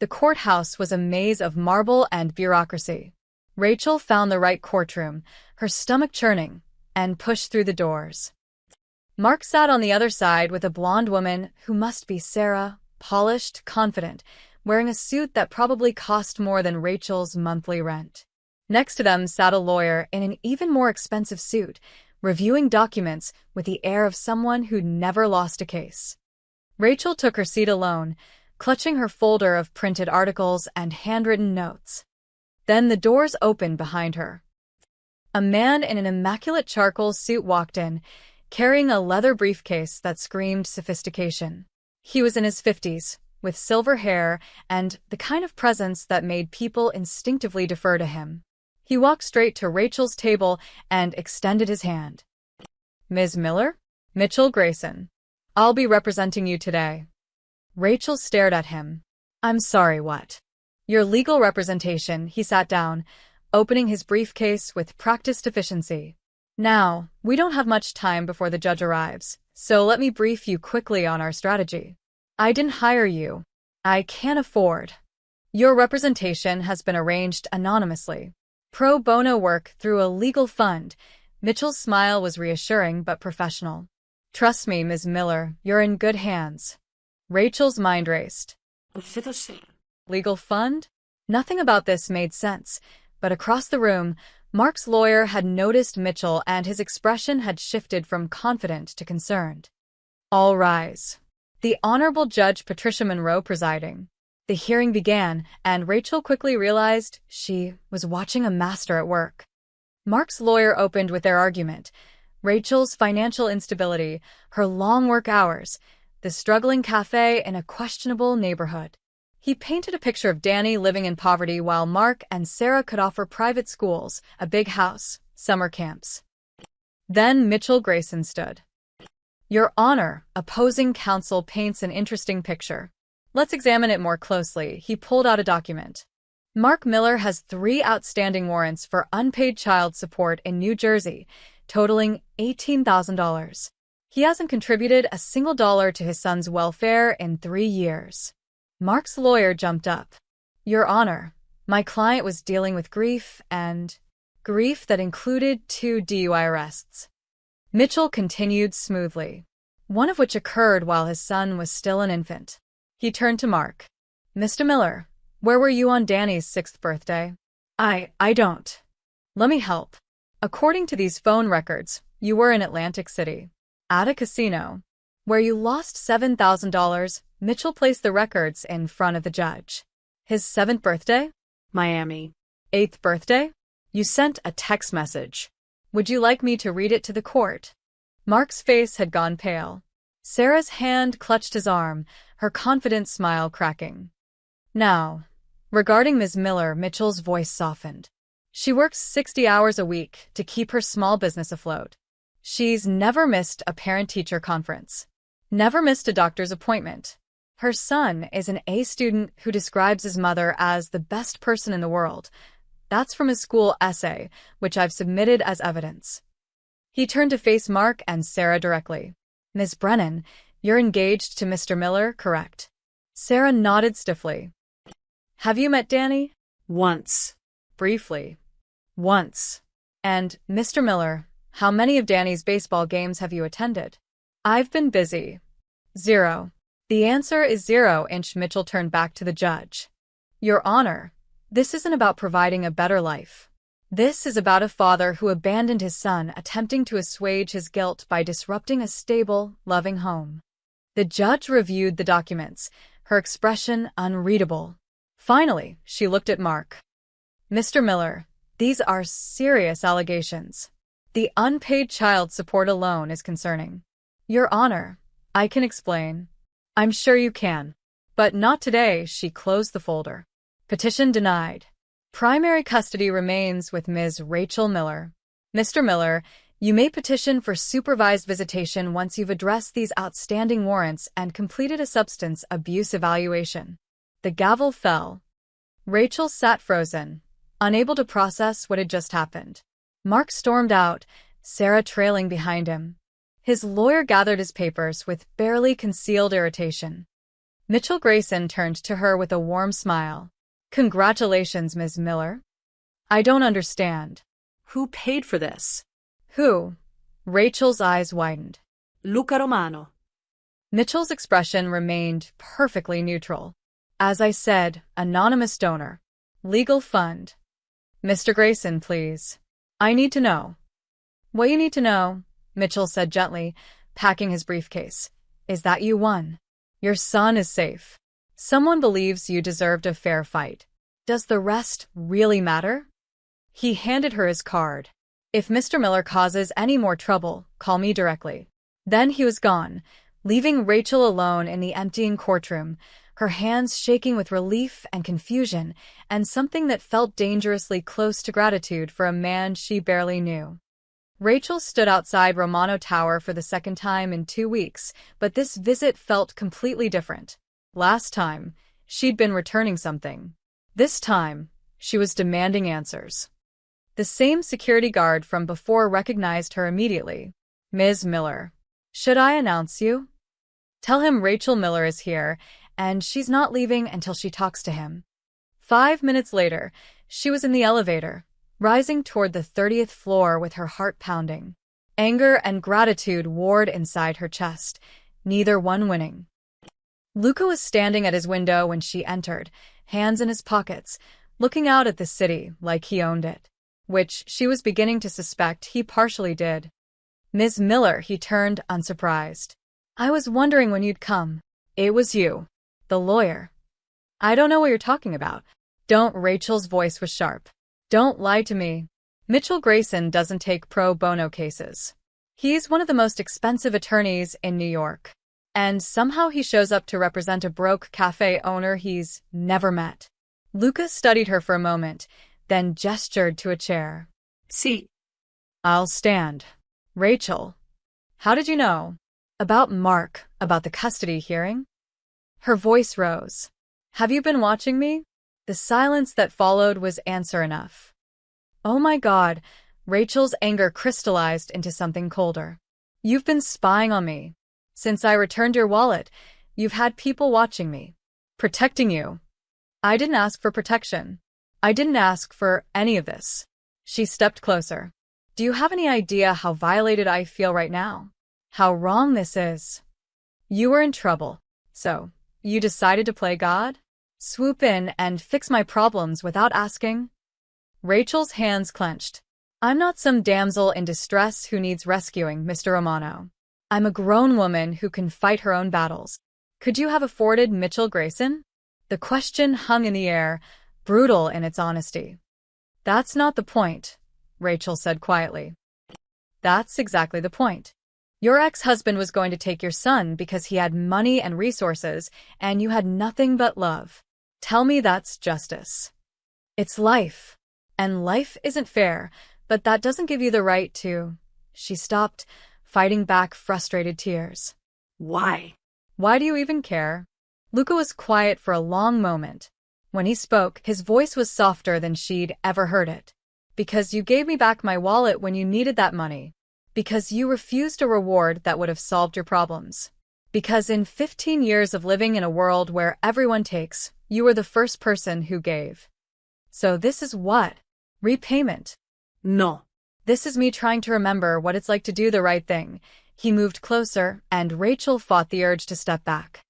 The courthouse was a maze of marble and bureaucracy. Rachel found the right courtroom, her stomach churning, and pushed through the doors. Mark sat on the other side with a blonde woman who must be Sarah, polished, confident, wearing a suit that probably cost more than Rachel's monthly rent. Next to them sat a lawyer in an even more expensive suit, reviewing documents with the air of someone who'd never lost a case. Rachel took her seat alone, clutching her folder of printed articles and handwritten notes. Then the doors opened behind her. A man in an immaculate charcoal suit walked in, carrying a leather briefcase that screamed sophistication. He was in his 50s, with silver hair and the kind of presence that made people instinctively defer to him. He walked straight to Rachel's table and extended his hand. "Ms. Miller? Mitchell Grayson. I'll be representing you today." Rachel stared at him. "I'm sorry, what?" "Your legal representation." He sat down, opening his briefcase with practiced efficiency. "Now, we don't have much time before the judge arrives, so let me brief you quickly on our strategy. I didn't hire you. I can't afford. Your representation has been arranged anonymously. Pro bono work through a legal fund." Mitchell's smile was reassuring but professional. "Trust me, Ms. Miller, you're in good hands." Rachel's mind raced. Legal fund? Nothing about this made sense, but across the room, Mark's lawyer had noticed Mitchell and his expression had shifted from confident to concerned. "All rise." The Honorable Judge Patricia Monroe presiding. The hearing began, and Rachel quickly realized she was watching a master at work. Mark's lawyer opened with their argument: Rachel's financial instability, her long work hours, the struggling cafe in a questionable neighborhood. He painted a picture of Danny living in poverty while Mark and Sarah could offer private schools, a big house, summer camps. Then Mitchell Grayson stood. "Your Honor," opposing counsel paints an interesting picture. "Let's examine it more closely." He pulled out a document. "Mark Miller has 3 outstanding warrants for unpaid child support in New Jersey, totaling $18,000. He hasn't contributed a single dollar to his son's welfare in 3 years. Mark's lawyer jumped up. "Your Honor, my client was dealing with grief that included 2 DUI arrests." Mitchell continued smoothly, one of which occurred while his son was still an infant. He turned to Mark. "Mr. Miller, where were you on Danny's 6th birthday?" I don't. Let me help. According to these phone records, you were in Atlantic City, at a casino, where you lost $7,000. Mitchell placed the records in front of the judge. "His 7th birthday? Miami. 8th birthday? You sent a text message. Would you like me to read it to the court?" Mark's face had gone pale. Sarah's hand clutched his arm, her confident smile cracking. "Now, regarding Ms. Miller," Mitchell's voice softened. "She works 60 hours a week to keep her small business afloat. She's never missed a parent-teacher conference. Never missed a doctor's appointment. Her son is an A student who describes his mother as the best person in the world. That's from his school essay, which I've submitted as evidence. He turned to face Mark and Sarah directly. Miss Brennan, you're engaged to Mr. Miller, correct? Sarah nodded stiffly. Have you met Danny? Once. Briefly. Once. And, Mr. Miller, how many of Danny's baseball games have you attended? I've been busy. 0. The answer is 0. Mitchell turned back to the judge. Your Honor, this isn't about providing a better life. This is about a father who abandoned his son, attempting to assuage his guilt by disrupting a stable, loving home. The judge reviewed the documents, her expression unreadable. Finally, she looked at Mark. Mr. Miller, these are serious allegations. The unpaid child support alone is concerning. Your Honor, I can explain. I'm sure you can. But not today. She closed the folder. Petition denied. Primary custody remains with Ms. Rachel Miller. Mr. Miller, you may petition for supervised visitation once you've addressed these outstanding warrants and completed a substance abuse evaluation. The gavel fell. Rachel sat frozen, unable to process what had just happened. Mark stormed out, Sarah trailing behind him. His lawyer gathered his papers with barely concealed irritation. Mitchell Grayson turned to her with a warm smile. Congratulations, Ms. Miller. I don't understand. Who paid for this? Who? Rachel's eyes widened. Luca Romano. Mitchell's expression remained perfectly neutral. As I said, anonymous donor. Legal fund. Mr. Grayson, please. I need to know. What you need to know, Mitchell said gently, packing his briefcase, is that you won. Your son is safe. Someone believes you deserved a fair fight. Does the rest really matter? He handed her his card. If Mr. Miller causes any more trouble, call me directly. Then he was gone, leaving Rachel alone in the emptying courtroom, her hands shaking with relief and confusion, and something that felt dangerously close to gratitude for a man she barely knew. Rachel stood outside Romano Tower for the second time in 2 weeks, but this visit felt completely different. Last time, she'd been returning something. This time, she was demanding answers. The same security guard from before recognized her immediately. Ms. Miller. Should I announce you? Tell him Rachel Miller is here, and she's not leaving until she talks to him. 5 minutes later, she was in the elevator, rising toward the 30th floor with her heart pounding. Anger and gratitude warred inside her chest, neither one winning. Luca was standing at his window when she entered, hands in his pockets, looking out at the city like he owned it, which she was beginning to suspect he partially did. Ms. Miller, he turned, unsurprised. I was wondering when you'd come. It was you. The lawyer. I don't know what you're talking about. Don't. Rachel's voice was sharp. Don't lie to me. Mitchell Grayson doesn't take pro bono cases. He's one of the most expensive attorneys in New York. And somehow he shows up to represent a broke cafe owner he's never met. Luca studied her for a moment, then gestured to a chair. See. I'll stand. Rachel. How did you know? About Mark, about the custody hearing? Her voice rose. Have you been watching me? The silence that followed was answer enough. Oh my God, Rachel's anger crystallized into something colder. You've been spying on me. Since I returned your wallet, you've had people watching me. Protecting you. I didn't ask for protection. I didn't ask for any of this. She stepped closer. Do you have any idea how violated I feel right now? How wrong this is? You were in trouble. So, you decided to play God? Swoop in and fix my problems without asking? Rachel's hands clenched. I'm not some damsel in distress who needs rescuing, Mr. Romano. I'm a grown woman who can fight her own battles. Could you have afforded Mitchell Grayson? The question hung in the air, brutal in its honesty. That's not the point, Rachel said quietly. That's exactly the point. Your ex-husband was going to take your son because he had money and resources, and you had nothing but love. Tell me that's justice. It's life. And life isn't fair, but that doesn't give you the right to... She stopped, fighting back frustrated tears. Why? Why do you even care? Luca was quiet for a long moment. When he spoke, his voice was softer than she'd ever heard it. Because you gave me back my wallet when you needed that money. Because you refused a reward that would have solved your problems. Because in 15 years of living in a world where everyone takes, you were the first person who gave. So this is what? Repayment. No. This is me trying to remember what it's like to do the right thing. He moved closer, and Rachel fought the urge to step back.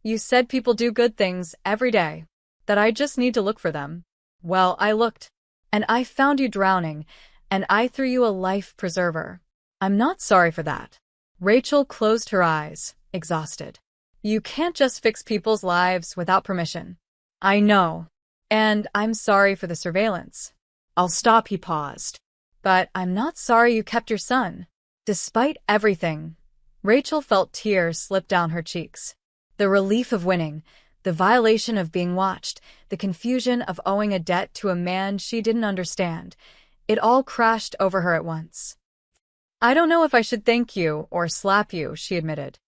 You said people do good things every day. That I just need to look for them. Well, I looked. And I found you drowning, and I threw you a life preserver. I'm not sorry for that. Rachel closed her eyes, exhausted. You can't just fix people's lives without permission. I know. And I'm sorry for the surveillance. I'll stop, he paused. But I'm not sorry you kept your son. Despite everything, Rachel felt tears slip down her cheeks. The relief of winning, the violation of being watched, the confusion of owing a debt to a man she didn't understand. It all crashed over her at once. I don't know if I should thank you or slap you, she admitted.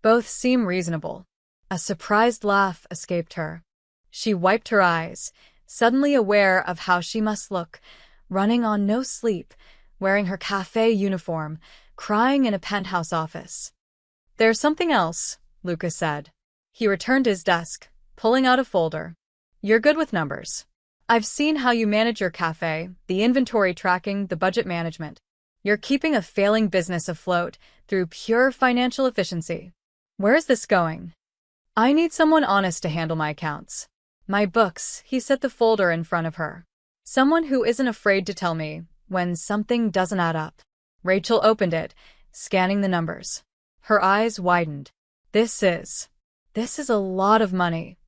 Both seem reasonable. A surprised laugh escaped her. She wiped her eyes, suddenly aware of how she must look, running on no sleep, wearing her cafe uniform, crying in a penthouse office. There's something else, Lucas said. He returned to his desk, pulling out a folder. You're good with numbers. I've seen how you manage your cafe, the inventory tracking, the budget management. You're keeping a failing business afloat through pure financial efficiency. Where is this going? I need someone honest to handle my accounts. My books, he set the folder in front of her. Someone who isn't afraid to tell me when something doesn't add up. Rachel opened it, scanning the numbers. Her eyes widened. This is a lot of money.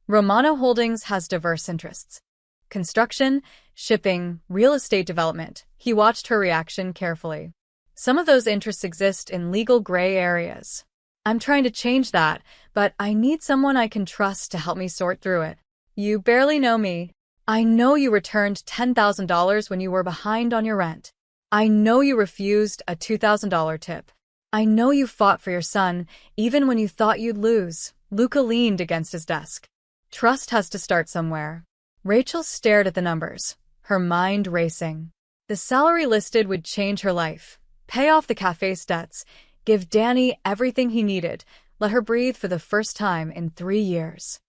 Romano Holdings has diverse interests. Construction, shipping, real estate development. He watched her reaction carefully. Some of those interests exist in legal gray areas. I'm trying to change that, but I need someone I can trust to help me sort through it. You barely know me. I know you returned $10,000 when you were behind on your rent. I know you refused a $2,000 tip. I know you fought for your son, even when you thought you'd lose. Luca leaned against his desk. Trust has to start somewhere. Rachel stared at the numbers, her mind racing. The salary listed would change her life. Pay off the cafe's debts, give Danny everything he needed, let her breathe for the first time in 3 years.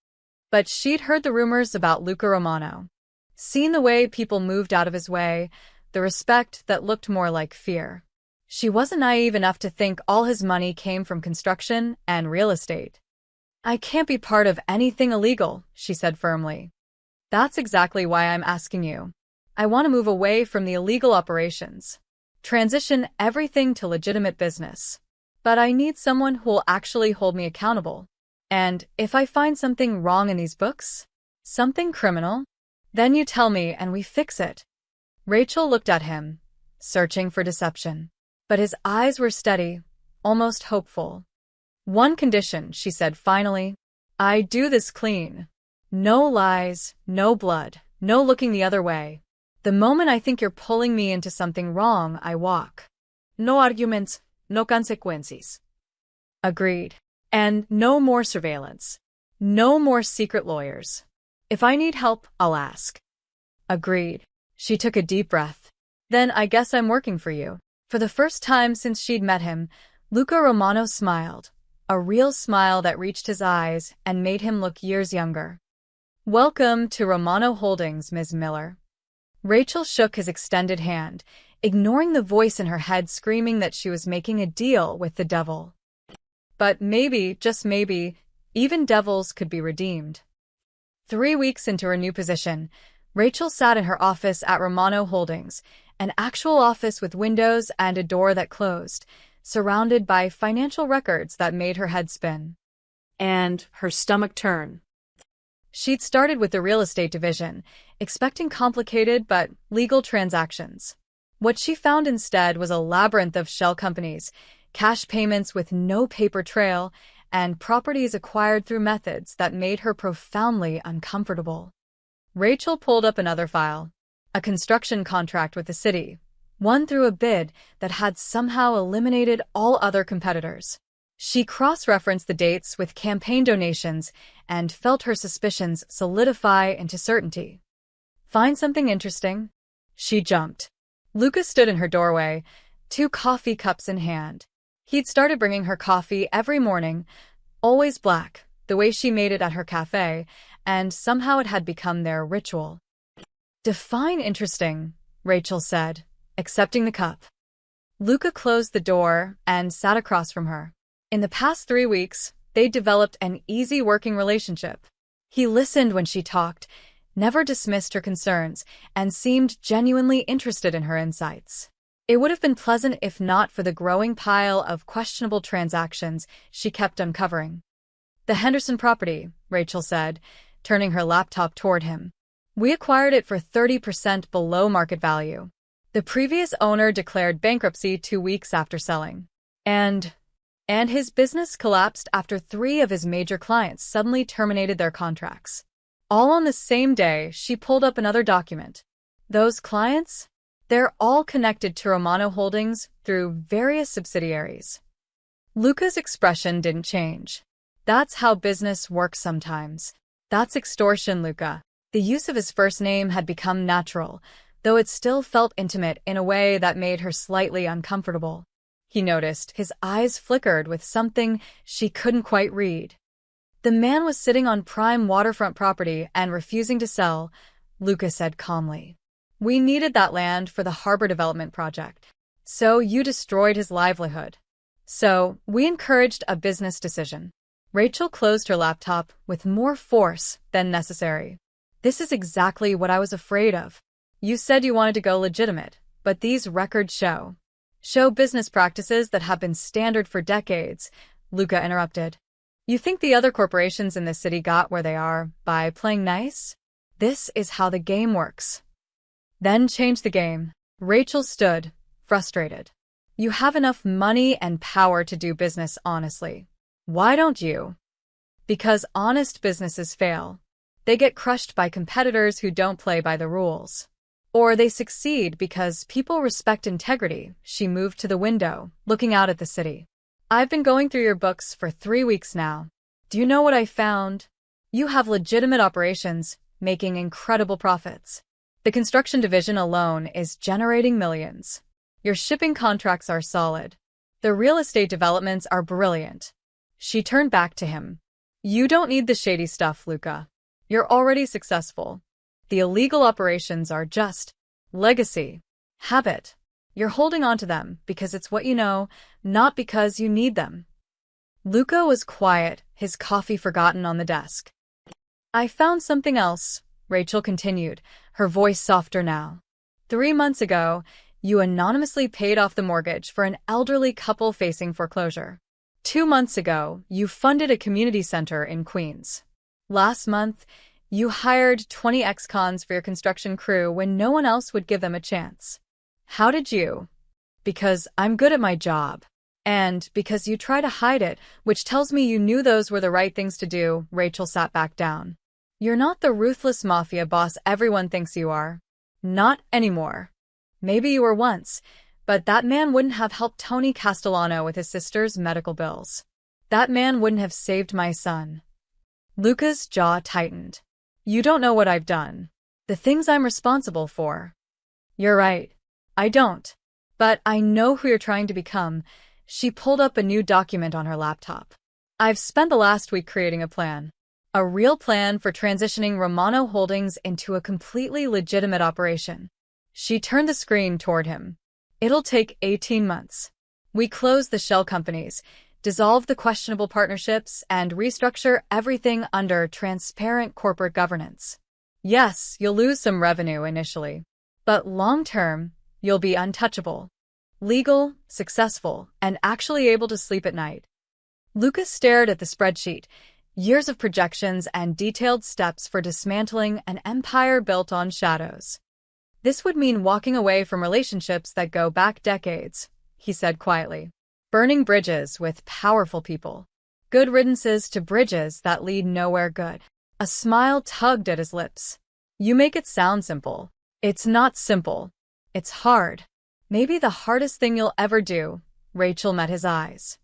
But she'd heard the rumors about Luca Romano. Seen the way people moved out of his way, the respect that looked more like fear. She wasn't naive enough to think all his money came from construction and real estate. I can't be part of anything illegal, she said firmly. That's exactly why I'm asking you. I want to move away from the illegal operations. Transition everything to legitimate business. But I need someone who'll actually hold me accountable. And if I find something wrong in these books, something criminal, then you tell me and we fix it. Rachel looked at him, searching for deception. But his eyes were steady, almost hopeful. One condition, she said finally. I do this clean. No lies, no blood, no looking the other way. The moment I think you're pulling me into something wrong, I walk. No arguments, no consequences. Agreed. And no more surveillance. No more secret lawyers. If I need help, I'll ask. Agreed. She took a deep breath. Then I guess I'm working for you. For the first time since she'd met him, Luca Romano smiled. A real smile that reached his eyes and made him look years younger. Welcome to Romano Holdings, Ms. Miller. Rachel shook his extended hand, ignoring the voice in her head screaming that she was making a deal with the devil. But maybe, just maybe, even devils could be redeemed. 3 weeks into her new position, Rachel sat in her office at Romano Holdings, an actual office with windows and a door that closed, surrounded by financial records that made her head spin. And her stomach turn. She'd started with the real estate division, expecting complicated but legal transactions. What she found instead was a labyrinth of shell companies, cash payments with no paper trail, and properties acquired through methods that made her profoundly uncomfortable. Rachel pulled up another file. A construction contract with the city, won through a bid that had somehow eliminated all other competitors. She cross-referenced the dates with campaign donations and felt her suspicions solidify into certainty. "Find something interesting?" She jumped. Luca stood in her doorway, 2 coffee cups in hand. He'd started bringing her coffee every morning, always black, the way she made it at her cafe, and somehow it had become their ritual. "Define interesting," Rachel said, accepting the cup. Luca closed the door and sat across from her. In the past 3 weeks, they'd developed an easy working relationship. He listened when she talked, never dismissed her concerns, and seemed genuinely interested in her insights. It would have been pleasant if not for the growing pile of questionable transactions she kept uncovering. "The Henderson property," Rachel said, turning her laptop toward him. "We acquired it for 30% below market value. The previous owner declared bankruptcy 2 weeks after selling. And his business collapsed after 3 of his major clients suddenly terminated their contracts. All on the same day." She pulled up another document. "Those clients? They're all connected to Romano Holdings through various subsidiaries." Luca's expression didn't change. "That's how business works sometimes. That's extortion, Luca." The use of his first name had become natural, though it still felt intimate in a way that made her slightly uncomfortable. He noticed his eyes flickered with something she couldn't quite read. "The man was sitting on prime waterfront property and refusing to sell," Luca said calmly. "We needed that land for the harbor development project. So you destroyed his livelihood. So we encouraged a business decision." Rachel closed her laptop with more force than necessary. "This is exactly what I was afraid of. You said you wanted to go legitimate, but these records show business practices that have been standard for decades," Luca interrupted. "You think the other corporations in this city got where they are by playing nice? This is how the game works." "Then change the game." Rachel stood, frustrated. "You have enough money and power to do business honestly. Why don't you?" "Because honest businesses fail. They get crushed by competitors who don't play by the rules. Or they succeed because people respect integrity." She moved to the window, looking out at the city. "I've been going through your books for 3 weeks now. Do you know what I found? You have legitimate operations, making incredible profits. The construction division alone is generating millions. Your shipping contracts are solid. The real estate developments are brilliant." She turned back to him. "You don't need the shady stuff, Luca. You're already successful. The illegal operations are just legacy, habit. You're holding on to them because it's what you know, not because you need them." Luca was quiet, his coffee forgotten on the desk. "I found something else," Rachel continued, her voice softer now. 3 months ago, you anonymously paid off the mortgage for an elderly couple facing foreclosure. 2 months ago, you funded a community center in Queens. Last month, you hired 20 ex-cons for your construction crew when no one else would give them a chance. How did you? Because I'm good at my job. And because you try to hide it, which tells me you knew those were the right things to do." Rachel sat back down. "You're not the Ruthless Mafia boss everyone thinks you are. Not anymore. Maybe you were once, but that man wouldn't have helped Tony Castellano with his sister's medical bills. That man wouldn't have saved my son." Luca's jaw tightened. "You don't know what I've done. The things I'm responsible for." "You're right. I don't. But I know who you're trying to become." She pulled up a new document on her laptop. "I've spent the last week creating a plan. A real plan for transitioning Romano Holdings into a completely legitimate operation." She turned the screen toward him. "It'll take 18 months. We close the shell companies, dissolve the questionable partnerships, and restructure everything under transparent corporate governance. Yes, you'll lose some revenue initially, but long-term, you'll be untouchable. Legal, successful, and actually able to sleep at night." Lucas stared at the spreadsheet, years of projections and detailed steps for dismantling an empire built on shadows. "This would mean walking away from relationships that go back decades," he said quietly. "Burning bridges with powerful people. Good riddances to bridges that lead nowhere good." A smile tugged at his lips. "You make it sound simple. It's not simple. It's hard. Maybe the hardest thing you'll ever do." Rachel met his eyes.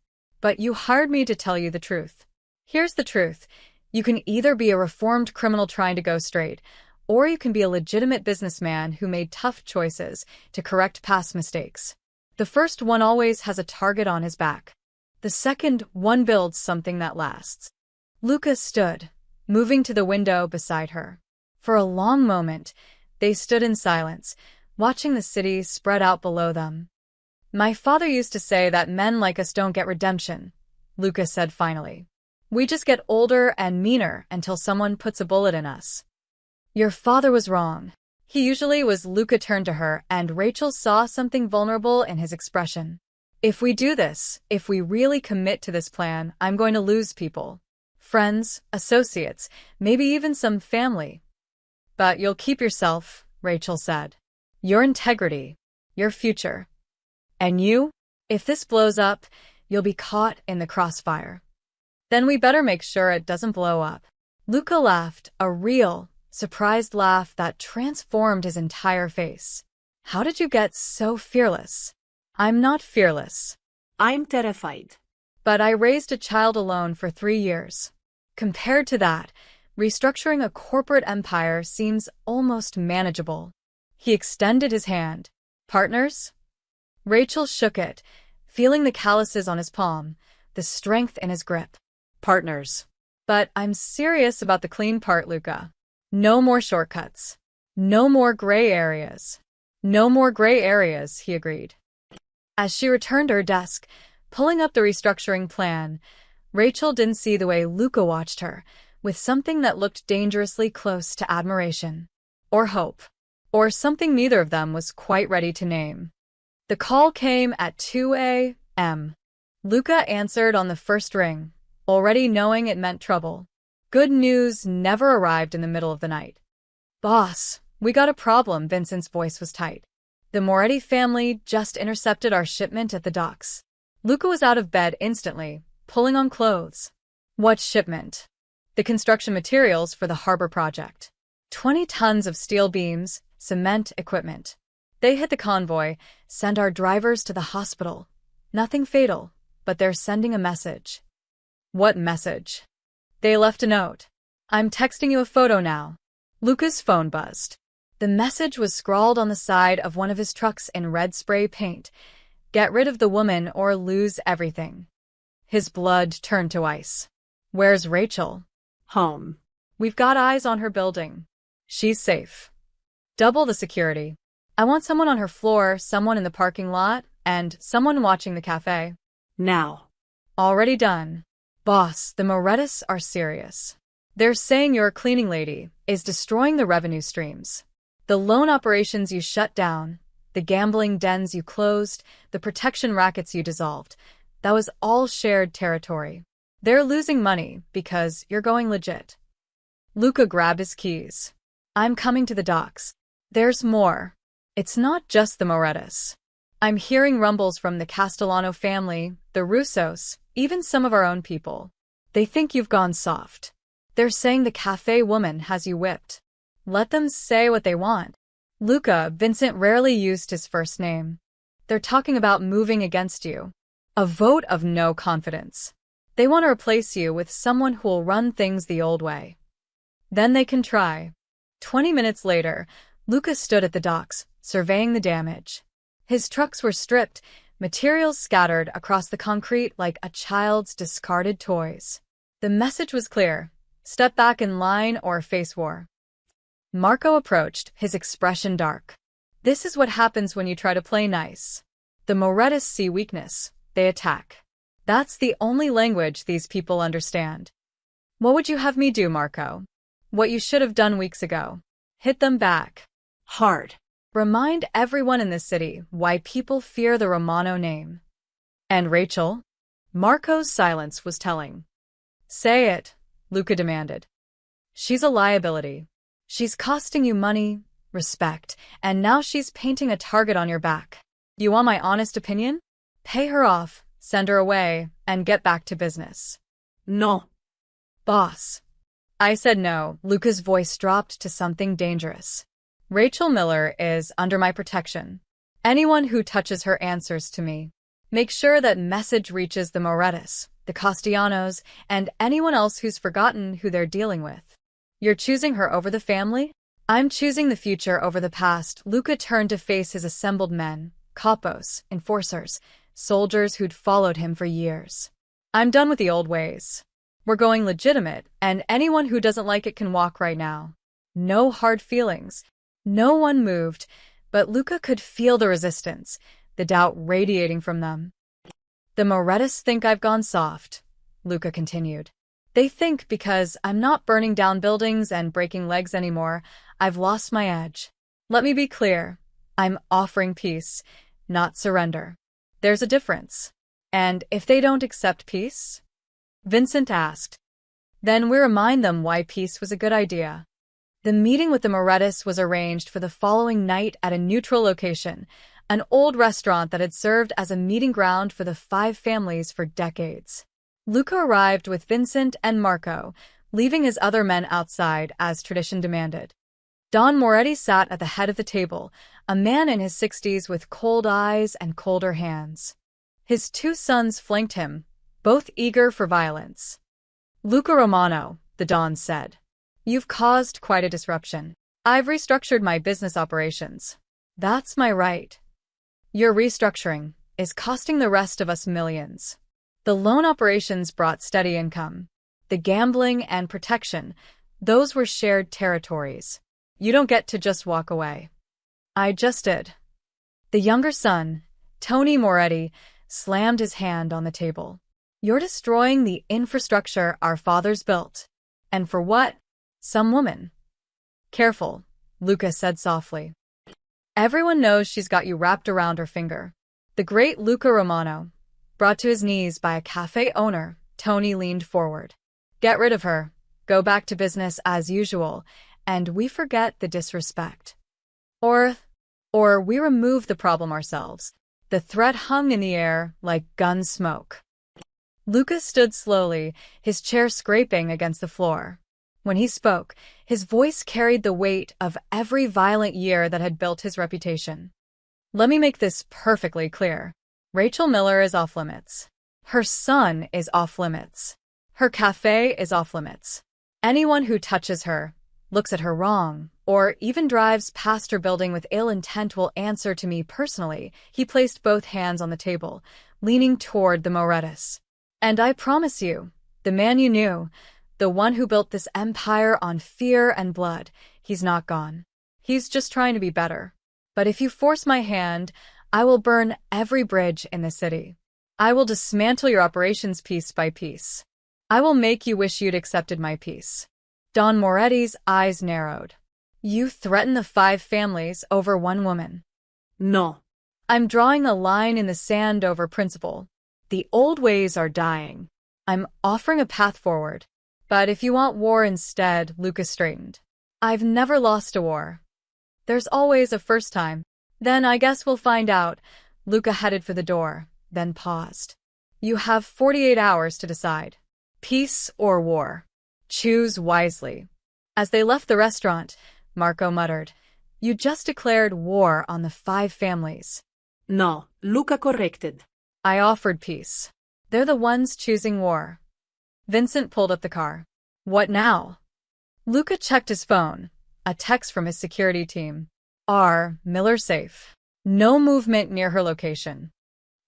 But you hired me to tell you the truth. Here's the truth. You can either be a reformed criminal trying to go straight, or you can be a legitimate businessman who made tough choices to correct past mistakes. The first one always has a target on his back. The second one builds something that lasts. Luca stood, moving to the window beside her. For a long moment, they stood in silence, watching the city spread out below them. My father used to say that men like us don't get redemption, Luca said finally. We just get older and meaner until someone puts a bullet in us. Your father was wrong. He usually was. Luca turned to her, and Rachel saw something vulnerable in his expression. If we do this, if we really commit to this plan, I'm going to lose people. Friends, associates, maybe even some family. But you'll keep yourself, Rachel said. Your integrity, your future. And you? If this blows up, you'll be caught in the crossfire. Then we better make sure it doesn't blow up. Luca laughed, a real, surprised laugh that transformed his entire face. How did you get so fearless? I'm not fearless. I'm terrified. But I raised a child alone for 3 years. Compared to that, restructuring a corporate empire seems almost manageable. He extended his hand. Partners? Rachel shook it, feeling the calluses on his palm, the strength in his grip. Partners. But I'm serious about the clean part, Luca. No more shortcuts. No more gray areas. No more gray areas, he agreed. As she returned to her desk, pulling up the restructuring plan, Rachel didn't see the way Luca watched her, with something that looked dangerously close to admiration. Or hope. Or something neither of them was quite ready to name. The call came at 2 a.m. Luca answered on the first ring, already knowing it meant trouble. Good news never arrived in the middle of the night. Boss, we got a problem. Vincent's voice was tight. The Moretti family just intercepted our shipment at the docks. Luca was out of bed instantly, pulling on clothes. What shipment? The construction materials for the harbor project. 20 tons of steel beams, cement equipment. They hit the convoy, send our drivers to the hospital. Nothing fatal, but they're sending a message. What message? They left a note. I'm texting you a photo now. Luca's phone buzzed. The message was scrawled on the side of one of his trucks in red spray paint. Get rid of the woman or lose everything. His blood turned to ice. Where's Rachel? Home. We've got eyes on her building. She's safe. Double the security. I want someone on her floor, someone in the parking lot, and someone watching the cafe. Now. Already done. Boss, the Morettis are serious. They're saying your cleaning lady is destroying the revenue streams. The loan operations you shut down, the gambling dens you closed, the protection rackets you dissolved, that was all shared territory. They're losing money because you're going legit. Luca grabbed his keys. I'm coming to the docks. There's more. It's not just the Morettis. I'm hearing rumbles from the Castellano family, the Russos, even some of our own people. They think you've gone soft. They're saying the cafe woman has you whipped. Let them say what they want. Luca, Vincent rarely used his first name. They're talking about moving against you. A vote of no confidence. They want to replace you with someone who'll run things the old way. Then they can try. 20 minutes later, Luca stood at the docks, surveying the damage. His trucks were stripped, materials scattered across the concrete like a child's discarded toys. The message was clear. Step back in line or face war. Marco approached, his expression dark. This is what happens when you try to play nice. The Morettis see weakness. They attack. That's the only language these people understand. What would you have me do, Marco? What you should have done weeks ago. Hit them back. Hard. Remind everyone in this city why people fear the Romano name. And Rachel? Marco's silence was telling. Say it, Luca demanded. She's a liability. She's costing you money, respect, and now she's painting a target on your back. You want my honest opinion? Pay her off, send her away, and get back to business. No. Boss. I said no. Luca's voice dropped to something dangerous. Rachel Miller is under my protection. Anyone who touches her answers to me. Make sure that message reaches the Morettas, the Castellanos, and anyone else who's forgotten who they're dealing with. You're choosing her over the family? I'm choosing the future over the past. Luca turned to face his assembled men, capos, enforcers, soldiers who'd followed him for years. I'm done with the old ways. We're going legitimate, and anyone who doesn't like it can walk right now. No hard feelings. No one moved, but Luca could feel the resistance, the doubt radiating from them. The Morettas think I've gone soft, Luca continued. They think because I'm not burning down buildings and breaking legs anymore, I've lost my edge. Let me be clear. I'm offering peace, not surrender. There's a difference. And if they don't accept peace? Vincent asked. Then we remind them why peace was a good idea. The meeting with the Morettas was arranged for the following night at a neutral location, an old restaurant that had served as a meeting ground for the 5 families for decades. Luca arrived with Vincent and Marco, leaving his other men outside as tradition demanded. Don Moretti sat at the head of the table, a man in his 60s with cold eyes and colder hands. His 2 sons flanked him, both eager for violence. Luca Romano, the Don said. You've caused quite a disruption. I've restructured my business operations. That's my right. Your restructuring is costing the rest of us millions. The loan operations brought steady income. The gambling and protection, those were shared territories. You don't get to just walk away. I just did. The younger son, Tony Moretti, slammed his hand on the table. You're destroying the infrastructure our fathers built. And for what? Some woman. Careful, Luca said softly. Everyone knows she's got you wrapped around her finger. The great Luca Romano, brought to his knees by a cafe owner, Tony leaned forward. Get rid of her, go back to business as usual, and we forget the disrespect. Or we remove the problem ourselves. The threat hung in the air like gun smoke. Luca stood slowly, his chair scraping against the floor. When he spoke, his voice carried the weight of every violent year that had built his reputation. Let me make this perfectly clear. Rachel Miller is off limits. Her son is off limits. Her cafe is off limits. Anyone who touches her, looks at her wrong, or even drives past her building with ill intent will answer to me personally. He placed both hands on the table, leaning toward the Morettas. And I promise you, the man you knew, the one who built this empire on fear and blood, he's not gone. He's just trying to be better. But if you force my hand, I will burn every bridge in the city. I will dismantle your operations piece by piece. I will make you wish you'd accepted my peace. Don Moretti's eyes narrowed. You threaten the 5 families over one woman. No. I'm drawing a line in the sand over principle. The old ways are dying. I'm offering a path forward. But if you want war instead, Luca straightened. I've never lost a war. There's always a first time. Then I guess we'll find out. Luca headed for the door, then paused. You have 48 hours to decide. Peace or war. Choose wisely. As they left the restaurant, Marco muttered, You just declared war on the 5 families. No, Luca corrected. I offered peace. They're the ones choosing war. Vincent pulled up the car. What now? Luca checked his phone. A text from his security team. R. Miller safe. No movement near her location.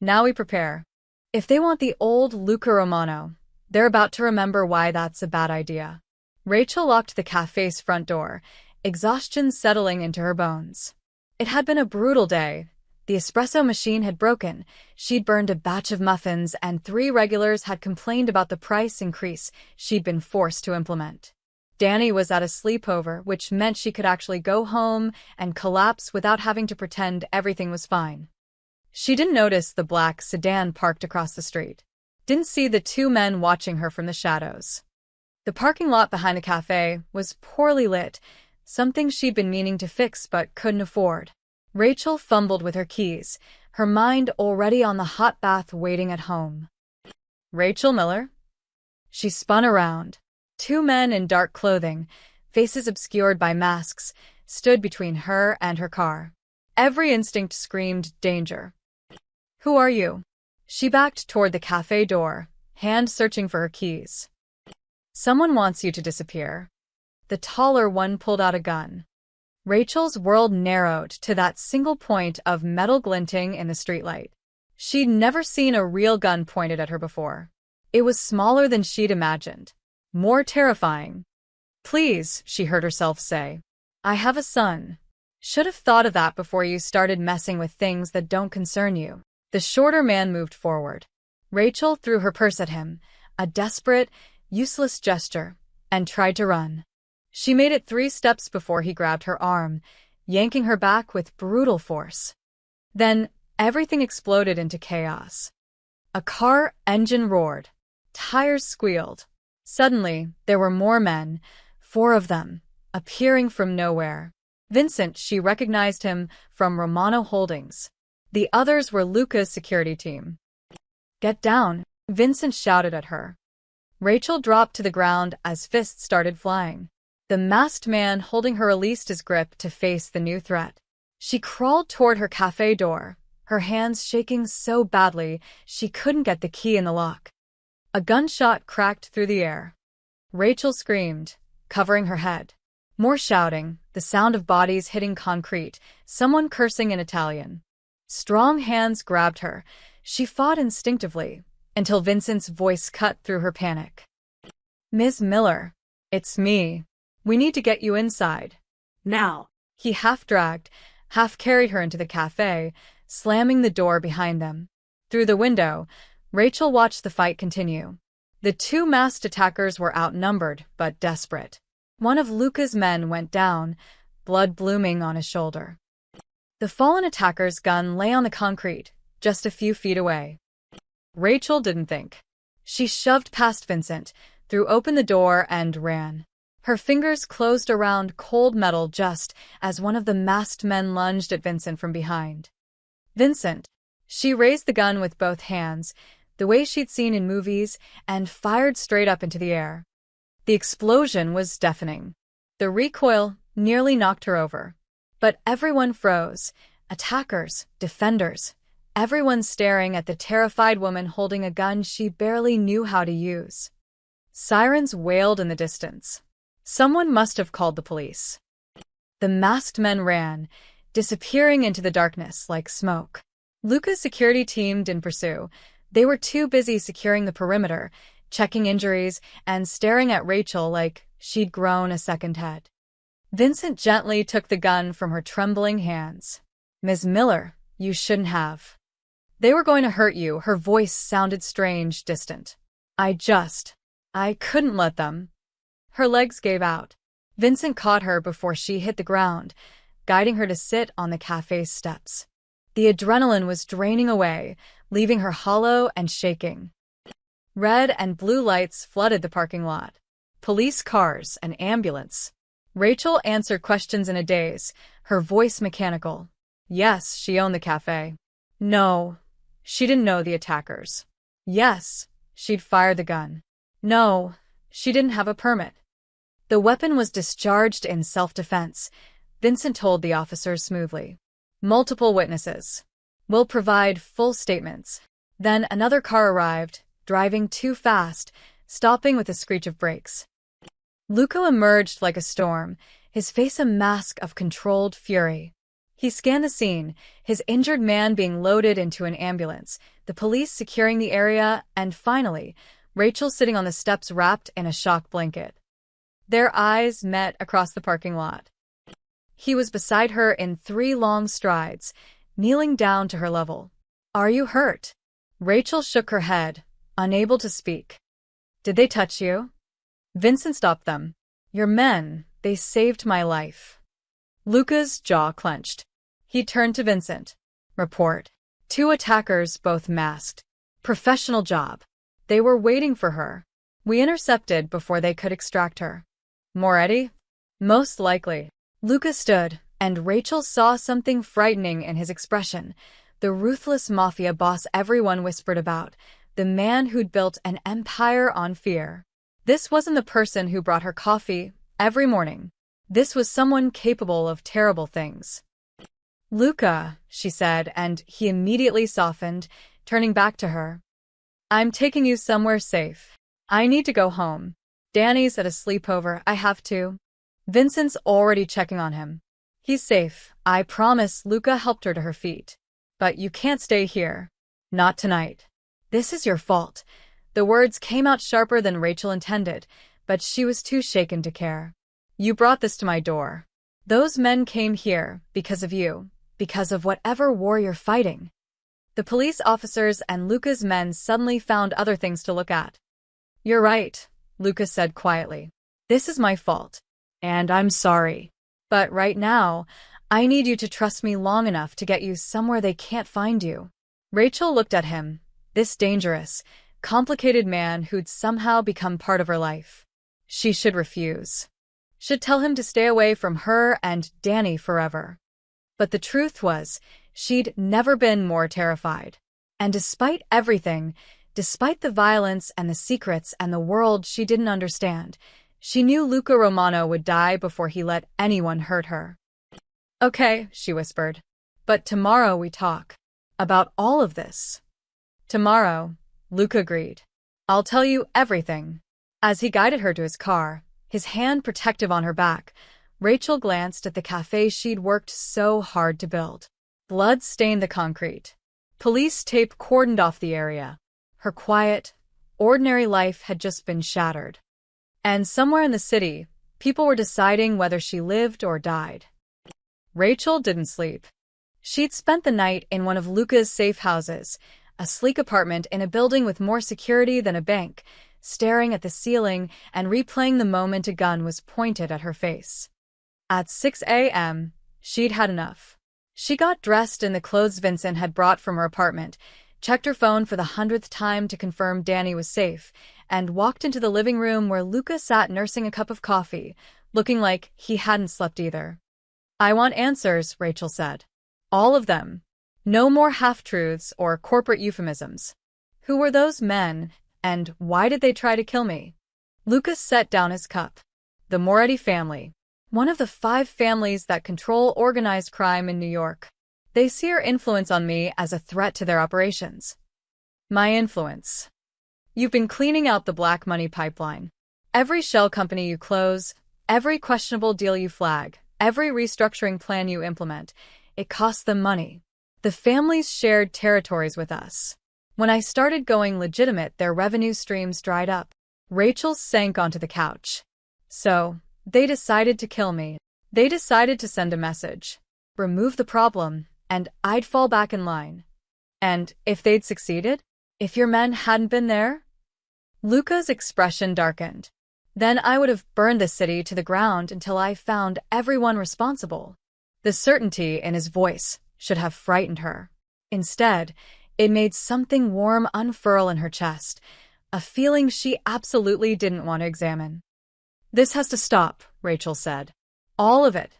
Now we prepare. If they want the old Luca Romano, they're about to remember why that's a bad idea. Rachel locked the cafe's front door, exhaustion settling into her bones. It had been a brutal day. The espresso machine had broken, she'd burned a batch of muffins, and 3 regulars had complained about the price increase she'd been forced to implement. Danny was at a sleepover, which meant she could actually go home and collapse without having to pretend everything was fine. She didn't notice the black sedan parked across the street. Didn't see the 2 men watching her from the shadows. The parking lot behind the cafe was poorly lit, something she'd been meaning to fix but couldn't afford. Rachel fumbled with her keys, her mind already on the hot bath waiting at home. Rachel Miller? She spun around. 2 men in dark clothing, faces obscured by masks, stood between her and her car. Every instinct screamed danger. Who are you? She backed toward the cafe door, hand searching for her keys. Someone wants you to disappear. The taller one pulled out a gun. Rachel's world narrowed to that single point of metal glinting in the streetlight. She'd never seen a real gun pointed at her before. It was smaller than she'd imagined. More terrifying. Please, she heard herself say. I have a son. Should have thought of that before you started messing with things that don't concern you. The shorter man moved forward. Rachel threw her purse at him, a desperate, useless gesture, and tried to run. She made it 3 steps before he grabbed her arm, yanking her back with brutal force. Then, everything exploded into chaos. A car engine roared. Tires squealed. Suddenly, there were more men, 4 of them, appearing from nowhere. Vincent, she recognized him from Romano Holdings. The others were Luca's security team. Get down, Vincent shouted at her. Rachel dropped to the ground as fists started flying. The masked man holding her released his grip to face the new threat. She crawled toward her cafe door, her hands shaking so badly she couldn't get the key in the lock. A gunshot cracked through the air. Rachel screamed, covering her head. More shouting, the sound of bodies hitting concrete, someone cursing in Italian. Strong hands grabbed her. She fought instinctively, until Vincent's voice cut through her panic. Ms. Miller, it's me. We need to get you inside. Now. He half-dragged, half-carried her into the cafe, slamming the door behind them. Through the window, Rachel watched the fight continue. The 2 masked attackers were outnumbered, but desperate. One of Luca's men went down, blood blooming on his shoulder. The fallen attacker's gun lay on the concrete, just a few feet away. Rachel didn't think. She shoved past Vincent, threw open the door, and ran. Her fingers closed around cold metal just as one of the masked men lunged at Vincent from behind. Vincent! She raised the gun with both hands, the way she'd seen in movies, and fired straight up into the air. The explosion was deafening. The recoil nearly knocked her over. But everyone froze. Attackers, defenders, everyone staring at the terrified woman holding a gun she barely knew how to use. Sirens wailed in the distance. Someone must have called the police. The masked men ran, disappearing into the darkness like smoke. Luca's security team didn't pursue. They were too busy securing the perimeter, checking injuries, and staring at Rachel like she'd grown a second head. Vincent gently took the gun from her trembling hands. Ms. Miller, you shouldn't have. They were going to hurt you. Her voice sounded strange, distant. I couldn't let them. Her legs gave out. Vincent caught her before she hit the ground, guiding her to sit on the cafe's steps. The adrenaline was draining away, leaving her hollow and shaking. Red and blue lights flooded the parking lot. Police cars, an ambulance. Rachel answered questions in a daze, her voice mechanical. Yes, she owned the cafe. No, she didn't know the attackers. Yes, she'd fired the gun. No, she didn't have a permit. The weapon was discharged in self-defense, Vincent told the officers smoothly. Multiple witnesses. We'll provide full statements. Then another car arrived, driving too fast, stopping with a screech of brakes. Luca emerged like a storm, his face a mask of controlled fury. He scanned the scene, his injured man being loaded into an ambulance, the police securing the area, and finally, Rachel sitting on the steps wrapped in a shock blanket. Their eyes met across the parking lot. He was beside her in 3 long strides, kneeling down to her level. Are you hurt? Rachel shook her head, unable to speak. Did they touch you? Vincent stopped them. Your men, they saved my life. Luca's jaw clenched. He turned to Vincent. Report. 2 attackers, both masked. Professional job. They were waiting for her. We intercepted before they could extract her. Moretti? Most likely. Luca stood, and Rachel saw something frightening in his expression. The Ruthless Mafia boss everyone whispered about, the man who'd built an empire on fear. This wasn't the person who brought her coffee every morning. This was someone capable of terrible things. Luca, she said, and he immediately softened, turning back to her. I'm taking you somewhere safe. I need to go home. Danny's at a sleepover, I have to. Vincent's already checking on him. He's safe, I promise. Luca helped her to her feet. But you can't stay here. Not tonight. This is your fault. The words came out sharper than Rachel intended, but she was too shaken to care. You brought this to my door. Those men came here because of you, because of whatever war you're fighting. The police officers and Luca's men suddenly found other things to look at. You're right, Luca said quietly. This is my fault. And I'm sorry. But right now, I need you to trust me long enough to get you somewhere they can't find you. Rachel looked at him, this dangerous, complicated man who'd somehow become part of her life. She should refuse. Should tell him to stay away from her and Danny forever. But the truth was, she'd never been more terrified. And despite everything, despite the violence and the secrets and the world she didn't understand, she knew Luca Romano would die before he let anyone hurt her. Okay, she whispered. But tomorrow we talk. About all of this. Tomorrow, Luca agreed. I'll tell you everything. As he guided her to his car, his hand protective on her back, Rachel glanced at the cafe she'd worked so hard to build. Blood stained the concrete. Police tape cordoned off the area. Her quiet, ordinary life had just been shattered. And somewhere in the city, people were deciding whether she lived or died. Rachel didn't sleep. She'd spent the night in one of Luca's safe houses, a sleek apartment in a building with more security than a bank, staring at the ceiling and replaying the moment a gun was pointed at her face. At 6 a.m., she'd had enough. She got dressed in the clothes Vincent had brought from her apartment, checked her phone for the 100th time to confirm Danny was safe, and walked into the living room where Luca sat nursing a cup of coffee, looking like he hadn't slept either. I want answers, Rachel said. All of them. No more half-truths or corporate euphemisms. Who were those men, and why did they try to kill me? Lucas set down his cup. The Moretti family. One of the 5 families that control organized crime in New York. They see your influence on me as a threat to their operations. My influence. You've been cleaning out the black money pipeline. Every shell company you close, every questionable deal you flag, every restructuring plan you implement, it costs them money. The families shared territories with us. When I started going legitimate, their revenue streams dried up. Rachel sank onto the couch. So, they decided to kill me. They decided to send a message. Remove the problem, and I'd fall back in line. And if they'd succeeded? If your men hadn't been there? Luca's expression darkened. Then I would have burned the city to the ground until I found everyone responsible. The certainty in his voice should have frightened her. Instead, it made something warm unfurl in her chest, a feeling she absolutely didn't want to examine. This has to stop, Rachel said. All of it.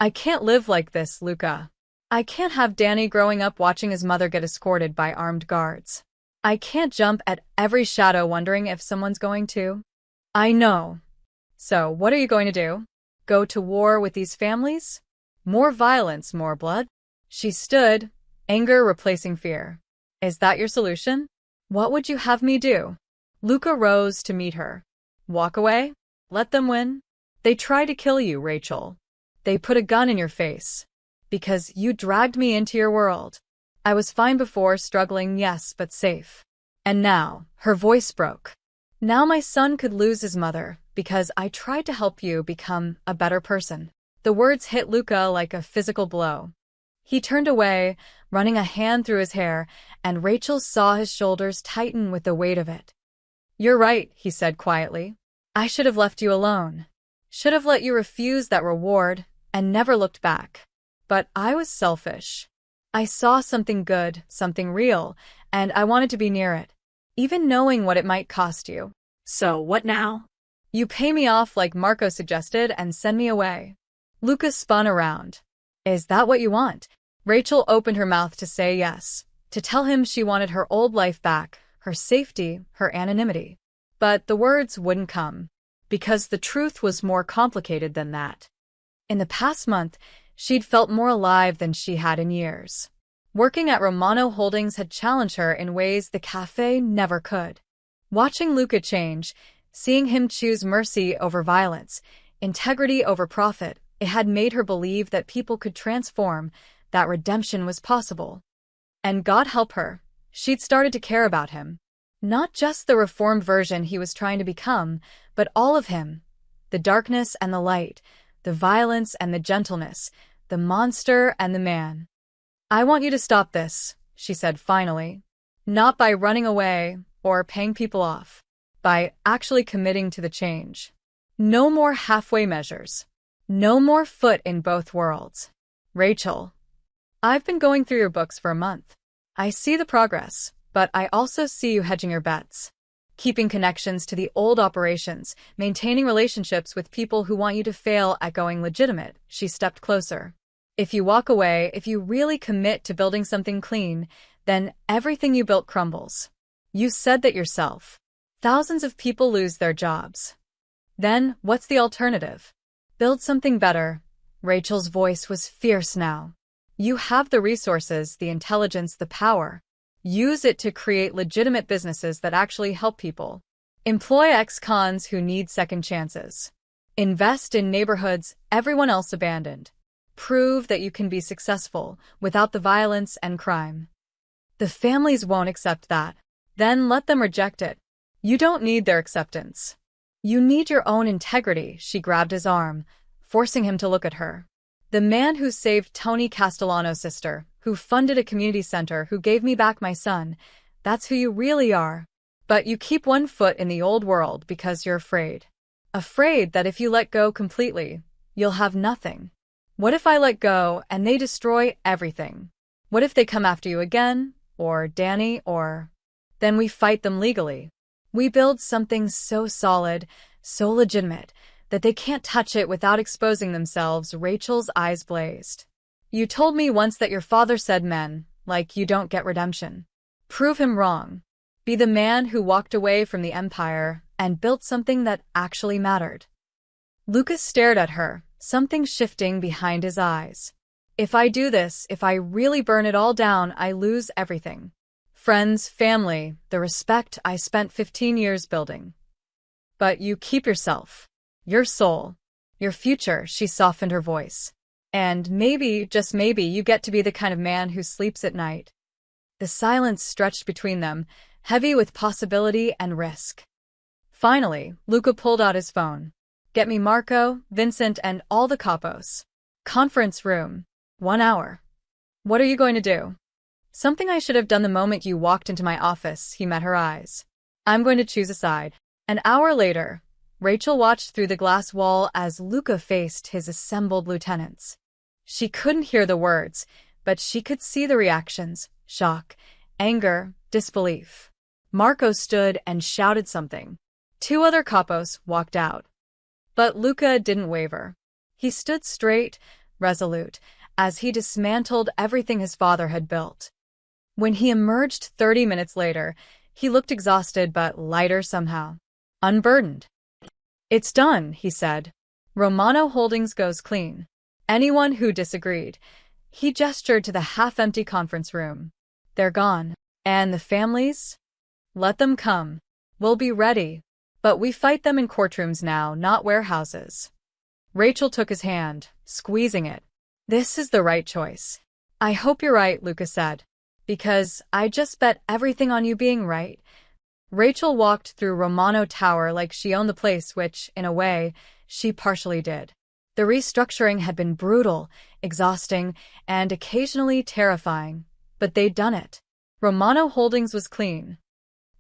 I can't live like this, Luca. I can't have Danny growing up watching his mother get escorted by armed guards. I can't jump at every shadow wondering if someone's going to. I know. So, what are you going to do? Go to war with these families? More violence, more blood? She stood, anger replacing fear. Is that your solution? What would you have me do? Luca rose to meet her. Walk away? Let them win? They tried to kill you, Rachel. They put a gun in your face. Because you dragged me into your world. I was fine before, struggling, yes, but safe. And now, her voice broke. Now my son could lose his mother, because I tried to help you become a better person. The words hit Luca like a physical blow. He turned away, running a hand through his hair, and Rachel saw his shoulders tighten with the weight of it. You're right, he said quietly. I should have left you alone. Should have let you refuse that reward, and never looked back. But I was selfish. I saw something good, something real, and I wanted to be near it, even knowing what it might cost you. So, what now? You pay me off like Marco suggested and send me away. Lucas spun around. Is that what you want? Rachel opened her mouth to say yes, to tell him she wanted her old life back, her safety, her anonymity. But the words wouldn't come, because the truth was more complicated than that. In the past month, she'd felt more alive than she had in years. Working at Romano Holdings had challenged her in ways the cafe never could. Watching Luca change, seeing him choose mercy over violence, integrity over profit, it had made her believe that people could transform, that redemption was possible. And God help her, she'd started to care about him. Not just the reformed version he was trying to become, but all of him. The darkness and the light, the violence and the gentleness, the monster and the man. I want you to stop this, she said finally. Not by running away or paying people off. By actually committing to the change. No more halfway measures. No more foot in both worlds. Rachel, I've been going through your books for a month. I see the progress, but I also see you hedging your bets. Keeping connections to the old operations, maintaining relationships with people who want you to fail at going legitimate. She stepped closer. If you walk away, if you really commit to building something clean, then everything you built crumbles. You said that yourself. Thousands of people lose their jobs. Then, what's the alternative? Build something better. Rachel's voice was fierce now. You have the resources, the intelligence, the power. Use it to create legitimate businesses that actually help people. Employ ex-cons who need second chances. Invest in neighborhoods everyone else abandoned. Prove that you can be successful without the violence and crime. The families won't accept that. Then let them reject it. You don't need their acceptance. You need your own integrity. She grabbed his arm, forcing him to look at her. The man who saved Tony Castellano's sister, who funded a community center, who gave me back my son, that's who you really are. But you keep one foot in the old world because you're afraid. Afraid that if you let go completely, you'll have nothing. What if I let go and they destroy everything? What if they come after you again? Or Danny, or... Then we fight them legally. We build something so solid, so legitimate, that they can't touch it without exposing themselves. Rachel's eyes blazed. You told me once that your father said men, like you, don't get redemption. Prove him wrong. Be the man who walked away from the empire and built something that actually mattered. Lucas stared at her, something shifting behind his eyes. If I do this, if I really burn it all down, I lose everything. Friends, family, the respect I spent 15 years building. But you keep yourself, your soul, your future. She softened her voice. And maybe, just maybe, you get to be the kind of man who sleeps at night. The silence stretched between them, heavy with possibility and risk. Finally, Luca pulled out his phone. Get me Marco, Vincent, and all the capos. Conference room. 1 hour. What are you going to do? Something I should have done the moment you walked into my office. He met her eyes. I'm going to choose a side. An hour later, Rachel watched through the glass wall as Luca faced his assembled lieutenants. She couldn't hear the words, but she could see the reactions: shock, anger, disbelief. Marco stood and shouted something. 2 other capos walked out. But Luca didn't waver. He stood straight, resolute, as he dismantled everything his father had built. When he emerged 30 minutes later, he looked exhausted but lighter somehow. Unburdened. It's done, he said. Romano Holdings goes clean. Anyone who disagreed. He gestured to the half-empty conference room. They're gone. And the families? Let them come. We'll be ready. But we fight them in courtrooms now, not warehouses. Rachel took his hand, squeezing it. This is the right choice. I hope you're right, Luca said. Because I just bet everything on you being right. Rachel walked through Romano Tower like she owned the place, which, in a way, she partially did. The restructuring had been brutal, exhausting, and occasionally terrifying, but they'd done it. Romano Holdings was clean.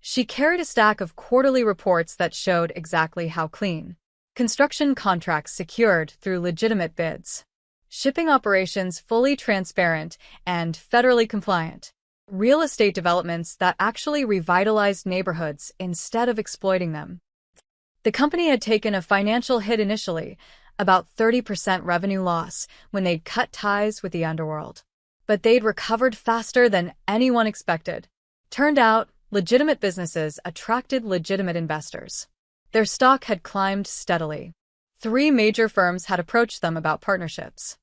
She carried a stack of quarterly reports that showed exactly how clean. Construction contracts secured through legitimate bids. Shipping operations fully transparent and federally compliant. Real estate developments that actually revitalized neighborhoods instead of exploiting them. The company had taken a financial hit initially, about 30% revenue loss, when they'd cut ties with the underworld. But they'd recovered faster than anyone expected. Turned out, legitimate businesses attracted legitimate investors. Their stock had climbed steadily. 3 major firms had approached them about partnerships.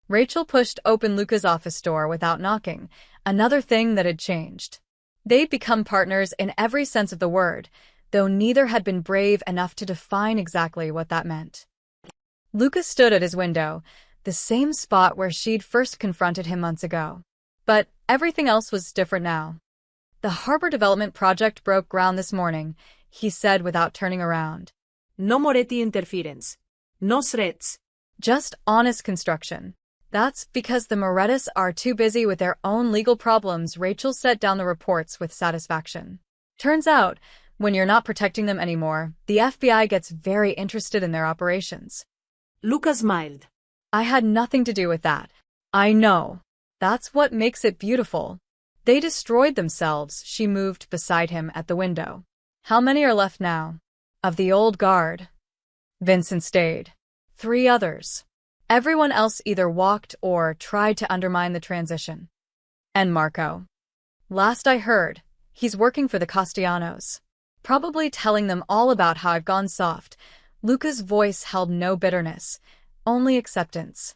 Rachel pushed open Luca's office door without knocking, another thing that had changed. They'd become partners in every sense of the word, though neither had been brave enough to define exactly what that meant. Luca stood at his window, the same spot where she'd first confronted him months ago. But everything else was different now. The harbor development project broke ground this morning, he said without turning around. No Moretti interference. No threats. Just honest construction. That's because the Morettis are too busy with their own legal problems. Rachel set down the reports with satisfaction. Turns out, when you're not protecting them anymore, the FBI gets very interested in their operations. Luca smiled. I had nothing to do with that. I know. That's what makes it beautiful. They destroyed themselves. She moved beside him at the window. How many are left now? Of the old guard. Vincent stayed. 3 others. Everyone else either walked or tried to undermine the transition. And Marco. Last I heard, he's working for the Castellanos. Probably telling them all about how I've gone soft. Luca's voice held no bitterness, only acceptance.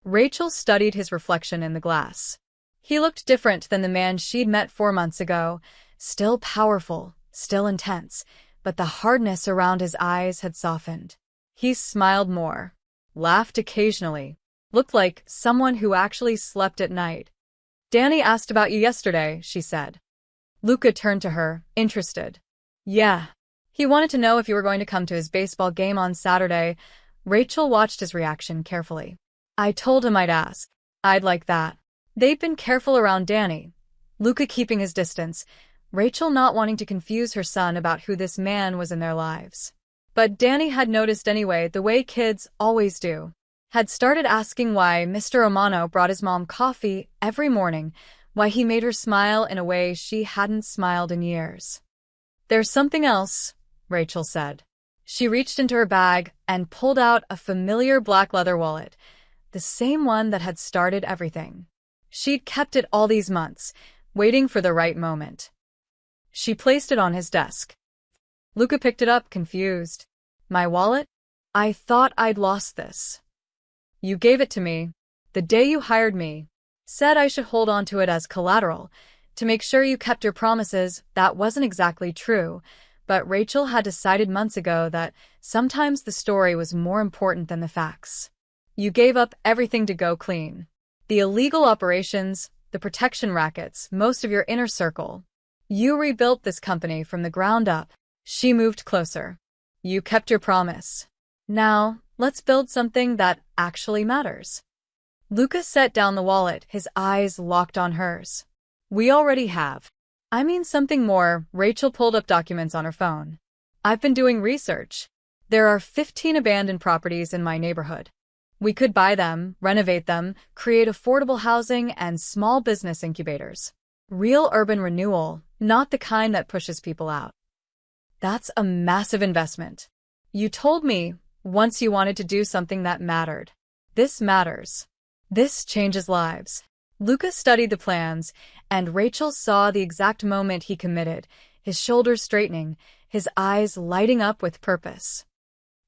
Rachel studied his reflection in the glass. He looked different than the man she'd met 4 months ago, still powerful, still intense, but the hardness around his eyes had softened. He smiled more, laughed occasionally, looked like someone who actually slept at night. Danny asked about you yesterday, she said. Luca turned to her, interested. Yeah. He wanted to know if you were going to come to his baseball game on Saturday. Rachel watched his reaction carefully. I told him I'd ask. I'd like that. They'd been careful around Danny, Luca keeping his distance, Rachel not wanting to confuse her son about who this man was in their lives. But Danny had noticed anyway, the way kids always do. Had started asking why Mr. Romano brought his mom coffee every morning, why he made her smile in a way she hadn't smiled in years. There's something else, Rachel said. She reached into her bag and pulled out a familiar black leather wallet, the same one that had started everything. She'd kept it all these months, waiting for the right moment. She placed it on his desk. Luca picked it up, confused. My wallet? I thought I'd lost this. You gave it to me, the day you hired me. Said I should hold on to it as collateral, to make sure you kept your promises. That wasn't exactly true, but Rachel had decided months ago that sometimes the story was more important than the facts. You gave up everything to go clean. The illegal operations, the protection rackets, most of your inner circle. You rebuilt this company from the ground up. She moved closer. You kept your promise. Now, let's build something that actually matters. Luca set down the wallet, his eyes locked on hers. We already have. I mean something more. Rachel pulled up documents on her phone. I've been doing research. There are 15 abandoned properties in my neighborhood. We could buy them, renovate them, create affordable housing and small business incubators. Real urban renewal, not the kind that pushes people out. That's a massive investment. You told me once you wanted to do something that mattered. This matters. This changes lives. Luca studied the plans, and Rachel saw the exact moment he committed, his shoulders straightening, his eyes lighting up with purpose.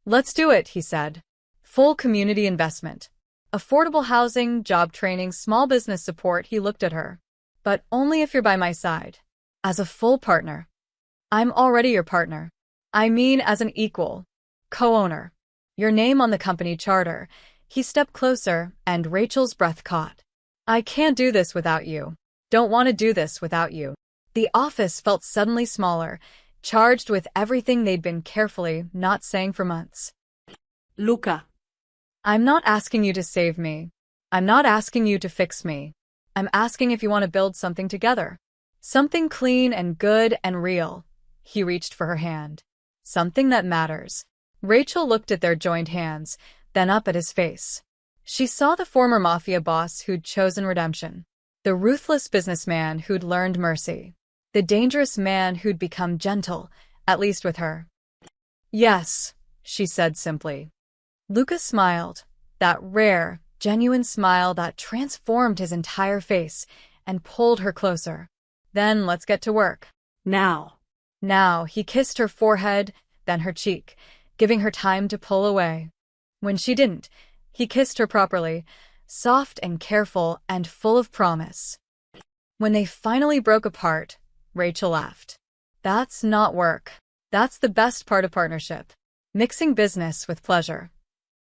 Let's do it, he said. Full community investment. Affordable housing, job training, small business support. He looked at her. But only if you're by my side. As a full partner. I'm already your partner. I mean as an equal. Co-owner. Your name on the company charter. He stepped closer, and Rachel's breath caught. I can't do this without you. Don't want to do this without you. The office felt suddenly smaller, charged with everything they'd been carefully not saying for months. Luca. I'm not asking you to save me. I'm not asking you to fix me. I'm asking if you want to build something together. Something clean and good and real. He reached for her hand. Something that matters. Rachel looked at their joined hands, then up at his face. She saw the former mafia boss who'd chosen redemption. The ruthless businessman who'd learned mercy. The dangerous man who'd become gentle, at least with her. Yes, she said simply. Luca smiled, that rare, genuine smile that transformed his entire face, and pulled her closer. Then let's get to work. Now. Now, he kissed her forehead, then her cheek, giving her time to pull away. When she didn't, he kissed her properly, soft and careful and full of promise. When they finally broke apart, Rachel laughed. That's not work. That's the best part of partnership. Mixing business with pleasure.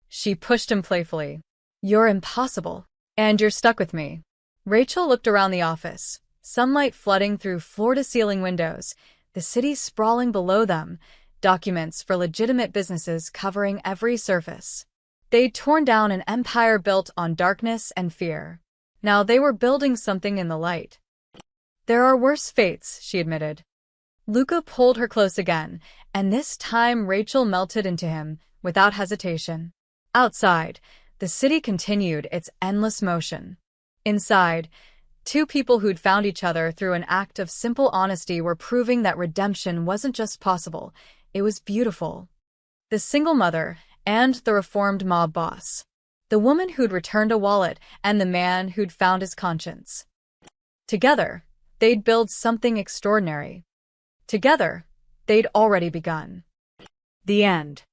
She pushed him playfully. You're impossible. And you're stuck with me. Rachel looked around the office, sunlight flooding through floor-to-ceiling windows, the city sprawling below them, documents for legitimate businesses covering every surface. They'd torn down an empire built on darkness and fear. Now they were building something in the light. There are worse fates, she admitted. Luca pulled her close again, and this time Rachel melted into him, without hesitation. Outside, the city continued its endless motion. Inside, two people who'd found each other through an act of simple honesty were proving that redemption wasn't just possible, it was beautiful. The single mother and the reformed mob boss. The woman who'd returned a wallet and the man who'd found his conscience. Together, they'd build something extraordinary. Together, they'd already begun. The end.